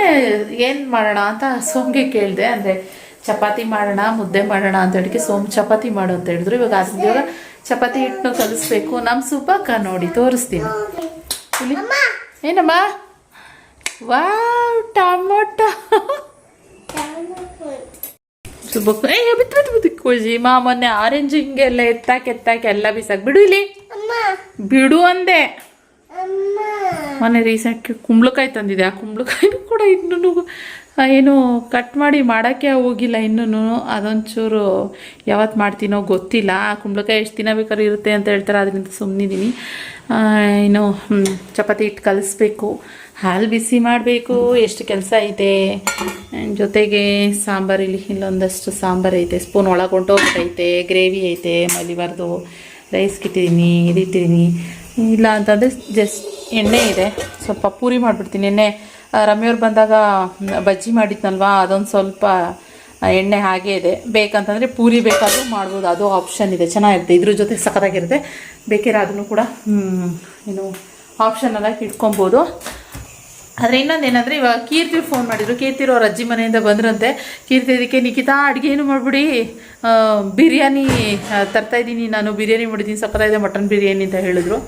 ಏನು ಮಾಡೋಣ ಅಂತ ಸೋಮ್ಗೆ ಕೇಳಿದೆ. ಅಂದರೆ ಚಪಾತಿ ಮಾಡೋಣ, ಮುದ್ದೆ ಮಾಡೋಣ ಅಂತ ಹೇಳಿಕೆ ಚಪಾತಿ ಮಾಡು ಅಂತ ಹೇಳಿದ್ರು. ಇವಾಗ ಚಪಾತಿ ಹಿಟ್ಟನ್ನು ಕಲಿಸ್ಬೇಕು. ನಮ್ಮ ಸುಬ್ಬಕ್ಕ ನೋಡಿ ತೋರಿಸ್ತೀನಿ. ಇಲ್ಲಿ ಏನಮ್ಮ, ವಾವ್ ಟೊಮೊಟೊ ಸುಬ್ಬಕ್ಕ ಖುಷಿ. ಮೊನ್ನೆ ಆರೆಂಜ್ ಹಿಂಗೆಲ್ಲ ಎತ್ತಾಕೆ ಎಲ್ಲ ಬಿಸಾಕ್ ಬಿಡು. ಇಲ್ಲಿ ಬಿಡು ಅಂದೆ. ಮೊನ್ನೆ ರೀಸೆಂಟ್ಗೆ ಕುಂಬಳಕಾಯಿ ತಂದಿದೆ. ಆ ಕುಂಬಳಕಾಯಿನೂ ಕೂಡ ಇನ್ನೂ ಏನು ಕಟ್ ಮಾಡಿ ಮಾಡೋಕ್ಕೆ ಹೋಗಿಲ್ಲ ಇನ್ನೂ. ಅದೊಂಚೂರು ಯಾವತ್ತು ಮಾಡ್ತೀನೋ ಗೊತ್ತಿಲ್ಲ. ಆ ಕುಂಬಳಕಾಯಿ ಎಷ್ಟು ದಿನ ಬೇಕಾದ್ರೂ ಇರುತ್ತೆ ಅಂತ ಹೇಳ್ತಾರೆ, ಅದರಿಂದ ಸುಮ್ಮನಿದ್ದೀನಿ. ಇನ್ನು ಚಪಾತಿ ಹಿಟ್ಟು ಕಲಿಸ್ಬೇಕು, ಹಾಲು ಬಿಸಿ ಮಾಡಬೇಕು, ಎಷ್ಟು ಕೆಲಸ ಐತೆ. ಜೊತೆಗೆ ಸಾಂಬಾರು, ಇಲ್ಲೊಂದಷ್ಟು ಸಾಂಬಾರು ಐತೆ, ಸ್ಪೂನ್ ಒಳಗೆ ಹೊಂಟೋಗ್ಬಿಟ್ಟೈತೆ. ಗ್ರೇವಿ ಐತೆ, ಮಲಿಬಾರ್ದು ರೈಸ್ಗೆ ಇಟ್ಟಿದ್ದೀನಿ, ಇಟ್ಟಿದ್ದೀನಿ. ಇಲ್ಲ ಅಂತಂದರೆ ಜಸ್ಟ್ ಎಣ್ಣೆ ಇದೆ, ಸ್ವಲ್ಪ ಪೂರಿ ಮಾಡಿಬಿಡ್ತೀನಿ. ಎಣ್ಣೆ ರಮ್ಯವ್ರು ಬಂದಾಗ ಬಜ್ಜಿ ಮಾಡಿದ್ನಲ್ವ, ಅದೊಂದು ಸ್ವಲ್ಪ ಎಣ್ಣೆ ಹಾಗೇ ಇದೆ. ಬೇಕಂತಂದರೆ ಪೂರಿ ಬೇಕಾದರೂ ಮಾಡ್ಬೋದು, ಅದು ಆಪ್ಷನ್ ಇದೆ, ಚೆನ್ನಾಗಿರುತ್ತೆ. ಇದ್ರ ಜೊತೆ ಸಖತ್ತಾಗಿರುತ್ತೆ. ಬೇಕಿದ್ರೆ ಅದನ್ನು ಕೂಡ ಏನು ಆಪ್ಷನಲ್ಲಾಗಿ ಇಟ್ಕೊಬೋದು. ಆದರೆ ಇನ್ನೊಂದೇನೆಂದರೆ, ಇವಾಗ ಕೀರ್ತಿರು ಫೋನ್ ಮಾಡಿದರು. ಕೀರ್ತಿರು ಅವ್ರ ಅಜ್ಜಿ ಮನೆಯಿಂದ ಬಂದ್ರಂತೆ. ಕೀರ್ತಿ ಇದಕ್ಕೆ ನಿಖಿತಾ ಅಡುಗೆ ಏನು ಮಾಡಿಬಿಡಿ, ಬಿರಿಯಾನಿ ತರ್ತಾಯಿದ್ದೀನಿ ನಾನು, ಬಿರಿಯಾನಿ ಮಾಡಿದ್ದೀನಿ, ಸಖತ್ತಾಗಿದೆ ಮಟನ್ ಬಿರಿಯಾನಿ ಅಂತ ಹೇಳಿದ್ರು.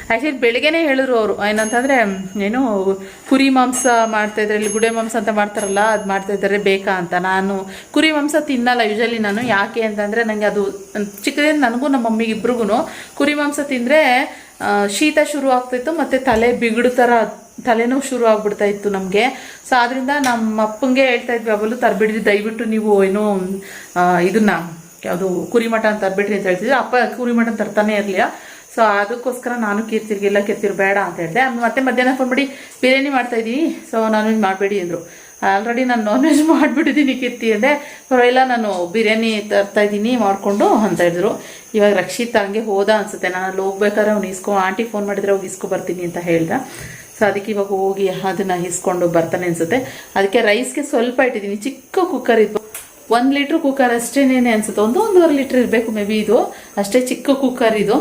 ಆ್ಯಕ್ಚುಲಿ ಬೆಳಗ್ಗೆನೇ ಹೇಳಿದ್ರು ಅವರು. ಏನಂತಂದರೆ ಏನು ಕುರಿ ಮಾಂಸ ಮಾಡ್ತಾಯಿದ್ದಾರೆ, ಇಲ್ಲಿ ಗುಡೆ ಮಾಂಸ ಅಂತ ಮಾಡ್ತಾರಲ್ಲ, ಅದು ಮಾಡ್ತಾಯಿದ್ದಾರೆ ಬೇಕಾ ಅಂತ. ನಾನು ಕುರಿ ಮಾಂಸ ತಿನ್ನಲ್ಲ ಯೂಶಲಿ ನಾನು. ಯಾಕೆ ಅಂತಂದರೆ ನನಗೆ ಅದು ಚಿಕ್ಕದಿಂದ ನನಗೂ ನಮ್ಮ ಮಮ್ಮಿಗೆ ಇಬ್ರಿಗೂ ಕುರಿ ಮಾಂಸ ತಿಂದರೆ ಶೀತ ಶುರು ಆಗ್ತಾಯಿತ್ತು, ಮತ್ತು ತಲೆ ಬಿಗುಡು ಥರ ತಲೆನೋವು ಶುರು ಆಗ್ಬಿಡ್ತಾ ಇತ್ತು ನಮಗೆ. ಸೊ ಆದ್ದರಿಂದ ನಮ್ಮ ಅಪ್ಪಂಗೆ ಹೇಳ್ತಾ ಇದ್ವಿ, ಅವಳು ತರಬಿಡ್ರಿ ದಯವಿಟ್ಟು ನೀವು ಏನೋ ಇದನ್ನು ಯಾವುದು ಕುರಿ ಮಟನ್ ತರಬಿಡ್ರಿ ಅಂತ ಹೇಳ್ತಿದ್ವಿ. ಅಪ್ಪ ಕುರಿ ಮಟನ್ ತರ್ತಾನೆ ಇರಲಿಲ್ಲ. ಸೊ ಅದಕ್ಕೋಸ್ಕರ ನಾನು ಕೀರ್ತಿರು ಬೇಡ ಅಂತ ಹೇಳಿದೆ. ಮತ್ತೆ ಮಧ್ಯಾಹ್ನ ಫೋನ್ ಮಾಡಿ ಬಿರಿಯಾನಿ ಮಾಡ್ತಾಯಿದ್ದೀನಿ, ಸೊ ನಾನ್ ವೆಜ್ ಮಾಡಬೇಡಿ ಅಂದರು. ಆಲ್ರೆಡಿ ನಾನು ನಾನ್ ವೆಜ್ ಮಾಡಿಬಿಟ್ಟಿದ್ದೀನಿ ಕೀರ್ತಿ ಅಂದೆ. ಪರವಾಗಿಲ್ಲ, ನಾನು ಬಿರಿಯಾನಿ ತರ್ತಾಯಿದ್ದೀನಿ ಮಾಡಿಕೊಂಡು ಅಂತ ಹೇಳಿದ್ರು. ಇವಾಗ ರಕ್ಷಿತ್ ಹಂಗೆ ಹೋದ ಅನಿಸುತ್ತೆ. ನಾನು ಅಲ್ಲಿ ಹೋಗ್ಬೇಕಾದ್ರೆ ಅವ್ನು ಆಂಟಿ ಫೋನ್ ಮಾಡಿದರೆ ಹೋಗಿ ಬರ್ತೀನಿ ಅಂತ ಹೇಳ್ದೆ. ಸೊ ಅದಕ್ಕೆ ಇವಾಗ ಹೋಗಿ ಅದನ್ನು ಇಸ್ಕೊಂಡು ಬರ್ತಾನೆ ಅನಿಸುತ್ತೆ. ಅದಕ್ಕೆ ರೈಸ್ಗೆ ಸ್ವಲ್ಪ ಇಟ್ಟಿದ್ದೀನಿ. ಚಿಕ್ಕ ಕುಕ್ಕರ್ ಇದ್ದು, 1 ಲೀಟ್ರ್ ಕುಕ್ಕರ್ ಅಷ್ಟೇನೇನೆ ಅನಿಸುತ್ತೆ, 1-1.5 ಲೀಟ್ರ್ ಇರಬೇಕು ಮೇ ಬಿ. ಇದು ಅಷ್ಟೇ ಚಿಕ್ಕ ಕುಕ್ಕರ್ ಇದು.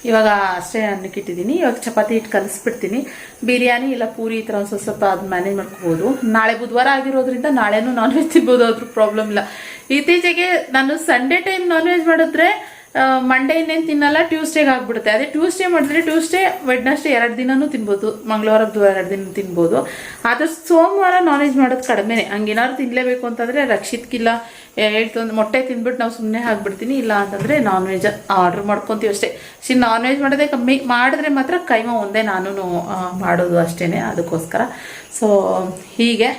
ಇವಾಗ ಅಷ್ಟೇ ಅನ್ನಕ್ಕೆ ಇಟ್ಟಿದ್ದೀನಿ. ಇವಾಗ ಚಪಾತಿ ಹಿಟ್ಟು ಕಲಿಸ್ಬಿಡ್ತೀನಿ. ಬಿರಿಯಾನಿ ಇಲ್ಲ ಪೂರಿ ಈ ಥರ ಸ್ವಲ್ಪ ಅದು ಮ್ಯಾನೇಜ್ ಮಾಡ್ಕೋಬೋದು. ನಾಳೆ ಬುಧವಾರ ಆಗಿರೋದ್ರಿಂದ ನಾಳೆನೂ ನಾನ್ ವೆಜ್ ತಿನ್ಬೋದು, ಅದ್ರ ಪ್ರಾಬ್ಲಮ್ ಇಲ್ಲ. ಇತ್ತೀಚೆಗೆ ನಾನು ಸಂಡೇ ಟೈಮ್ ನಾನ್ ವೆಜ್ ಮಾಡಿದ್ರೆ ಮಂಡೇ ಇನ್ನೇನು ತಿನ್ನಲ್ಲ, ಟ್ಯೂಸ್ಡೇಗೆ ಆಗಿಬಿಡುತ್ತೆ. ಅದೇ ಟ್ಯೂಸ್ಡೇ ಮಾಡಿದ್ರೆ ಟ್ಯೂಸ್ಡೇ ವೆಡ್ನಸ್ಡೇ 2 ದಿನನೂ ತಿನ್ಬೋದು, ಮಂಗಳವಾರ ಬುಧವಾರ 2 ದಿನ ತಿನ್ಬೋದು. ಆದರೆ ಸೋಮವಾರ ನಾನ್ ವೆಜ್ ಮಾಡೋದು ಕಡಿಮೆನೆ. ಹಂಗೇನಾದ್ರು ತಿನ್ನಲೇಬೇಕು ಅಂತಂದರೆ ರಕ್ಷಿತ್ಗಿಲ್ಲ ಹೇಳ್ತಂದು ಮೊಟ್ಟೆ ತಿಂದ್ಬಿಟ್ಟು ನಾವು ಸುಮ್ಮನೆ ಹಾಕ್ಬಿಡ್ತೀನಿ. ಇಲ್ಲ ಅಂತಂದರೆ ನಾನ್ ವೆಜ್ ಆರ್ಡ್ರ್ ಮಾಡ್ಕೊತೀವಿ ಅಷ್ಟೇ. ನಾನ್ ವೆಜ್ ಮಾಡೋದೇ ಕಮ್ಮಿ, ಮಾಡಿದ್ರೆ ಮಾತ್ರ ಕೈಮ ಒಂದೇ ನಾನು ಮಾಡೋದು ಅಷ್ಟೇ. ಅದಕ್ಕೋಸ್ಕರ ಸೊ ಹೀಗೆ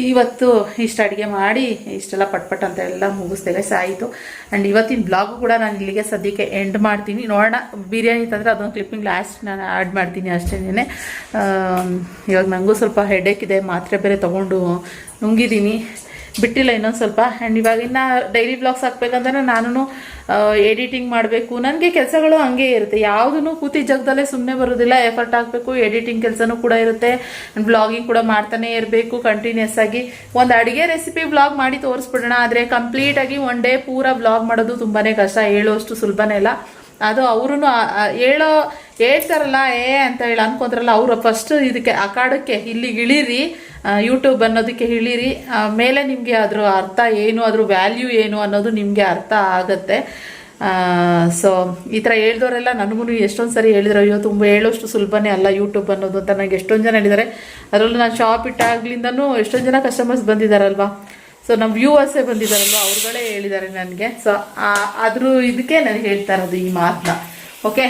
ಇವತ್ತು ಇಷ್ಟು ಅಡುಗೆ ಮಾಡಿ ಇಷ್ಟೆಲ್ಲ ಪಟ್ಪಟ್ ಅಂತ ಎಲ್ಲ ಮುಗಿಸ್ತೇವೆ ಆಯಿತು. ಆ್ಯಂಡ್ ಇವತ್ತಿನ ಬ್ಲಾಗು ಕೂಡ ನಾನು ಇಲ್ಲಿಗೆ ಸದ್ಯಕ್ಕೆ ಎಂಡ್ ಮಾಡ್ತೀನಿ. ನೋಡೋಣ ಬಿರಿಯಾನಿ ತಂದರೆ ಅದೊಂದು ಕ್ಲಿಪ್ಪಿಂಗ್ ಲಾಸ್ಟ್ ನಾನು ಆ್ಯಡ್ ಮಾಡ್ತೀನಿ ಅಷ್ಟೇನೆ. ಇವಾಗ ನನಗೂ ಸ್ವಲ್ಪ ಹೆಡೇಕ್ ಇದೆ, ಮಾತ್ರೆ ಬೇರೆ ತೊಗೊಂಡು ನುಂಗಿದ್ದೀನಿ, ಬಿಟ್ಟಿಲ್ಲ ಇನ್ನೊಂದು ಸ್ವಲ್ಪ. ಆ್ಯಂಡ್ ಇವಾಗ ಇನ್ನು ಡೈಲಿ ಬ್ಲಾಗ್ಸ್ ಹಾಕ್ಬೇಕಂದ್ರೆ ನಾನು ಎಡಿಟಿಂಗ್ ಮಾಡಬೇಕು. ನನಗೆ ಕೆಲಸಗಳು ಹಂಗೆ ಇರುತ್ತೆ, ಯಾವುದೂ ಕೂತಿ ಜಾಗದಲ್ಲೇ ಸುಮ್ಮನೆ ಬರೋದಿಲ್ಲ, ಎಫರ್ಟ್ ಹಾಕಬೇಕು. ಎಡಿಟಿಂಗ್ ಕೆಲಸನೂ ಕೂಡ ಇರುತ್ತೆ, ಬ್ಲಾಗಿಂಗ್ ಕೂಡ ಮಾಡ್ತಾನೆ ಇರಬೇಕು ಕಂಟಿನ್ಯೂಸ್ ಆಗಿ. ಒಂದು ಅಡುಗೆ ರೆಸಿಪಿ ಬ್ಲಾಗ್ ಮಾಡಿ ತೋರಿಸ್ಬಿಡೋಣ, ಆದರೆ ಕಂಪ್ಲೀಟಾಗಿ ಒನ್ ಡೇ ಪೂರ ಬ್ಲಾಗ್ ಮಾಡೋದು ತುಂಬಾ ಕಷ್ಟ, ಹೇಳೋಷ್ಟು ಸುಲಭನೇ ಇಲ್ಲ ಅದು. ಅವರು ಹೇಳ್ತಾರಲ್ಲ ಅಂತ ಹೇಳಿ ಅನ್ಕೊಂಡ್ರಲ್ಲ, ಅವರು ಫಸ್ಟ್ ಇದಕ್ಕೆ ಅಖಾಡಕ್ಕೆ ಇಲ್ಲಿಗೆ ಇಳೀರಿ, ಯೂಟ್ಯೂಬ್ ಅನ್ನೋದಕ್ಕೆ ಇಳೀರಿ, ಮೇಲೆ ನಿಮಗೆ ಅದ್ರ ಅರ್ಥ ಏನು, ಅದ್ರ ವ್ಯಾಲ್ಯೂ ಏನು ಅನ್ನೋದು ನಿಮಗೆ ಅರ್ಥ ಆಗುತ್ತೆ. ಸೊ ಈ ಥರ ಹೇಳ್ದವರೆಲ್ಲ ನನಗೂ ಎಷ್ಟೊಂದು ಸರಿ ಹೇಳಿದ್ರು, ಅಯ್ಯೋ ತುಂಬ ಹೇಳೋಷ್ಟು ಸುಲಭನೇ ಅಲ್ಲ ಯೂಟ್ಯೂಬ್ ಅನ್ನೋದು ಅಂತ ನನಗೆ ಎಷ್ಟೊಂದು ಜನ ಹೇಳಿದ್ದಾರೆ. ಅದರಲ್ಲೂ ನಾನು ಶಾಪ್ ಇಟ್ಟಾಗ್ಲಿಂದನೂ ಎಷ್ಟೊಂದು ಜನ ಕಸ್ಟಮರ್ಸ್ ಬಂದಿದ್ದಾರಲ್ವಾ, ಸೊ ನಮ್ಮ ವ್ಯೂವರ್ಸೇ ಬಂದಿದ್ದಾರಲ್ವ, ಅವ್ರುಗಳೇ ಹೇಳಿದ್ದಾರೆ ನನಗೆ. ಸೊ ಅದ್ರ ಇದಕ್ಕೆ ನಾನು ಹೇಳ್ತಾ ಇರೋದು ಈ ಮಾತನ್ನ. ಓಕೆ,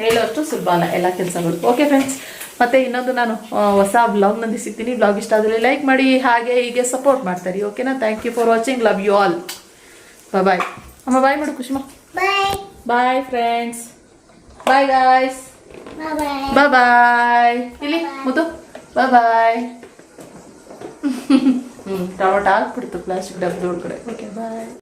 ಹೇಳೋಷ್ಟು ಸುಲಭ ಅಲ್ಲ ಎಲ್ಲ ಕೆಲಸಗಳು. ಓಕೆ ಫ್ರೆಂಡ್ಸ್, ಮತ್ತೆ ಇನ್ನೊಂದು ನಾನು ಹೊಸ ಬ್ಲಾಗ್ನಲ್ಲಿ ಸಿಗ್ತೀನಿ. ಬ್ಲಾಗ್ ಇಷ್ಟ ಆದರೆ ಲೈಕ್ ಮಾಡಿ, ಹಾಗೆ ಹೀಗೆ ಸಪೋರ್ಟ್ ಮಾಡ್ತಾರೆ. ಓಕೆನಾ? Thank you for watching, love you all, bye. ಅಮ್ಮ ಬಾಯ್ ಮಾಡು ಕುಸುಮ. ಬಾಯ್ ಫ್ರೆಂಡ್ಸ್, ಬಾಯ್ ಗಾಯ್ಸ್, ಬಾಯ್. ಇಲ್ಲಿ ಮುದ್ದು ಬಾಯ್. ಟೊಮೊಟೊ ಹಾಕ್ಬಿಡ್ತು ಪ್ಲಾಸ್ಟಿಕ್ ಡಬ್ಬದ ಒಳಗಡೆ. ಓಕೆ ಬಾಯ್.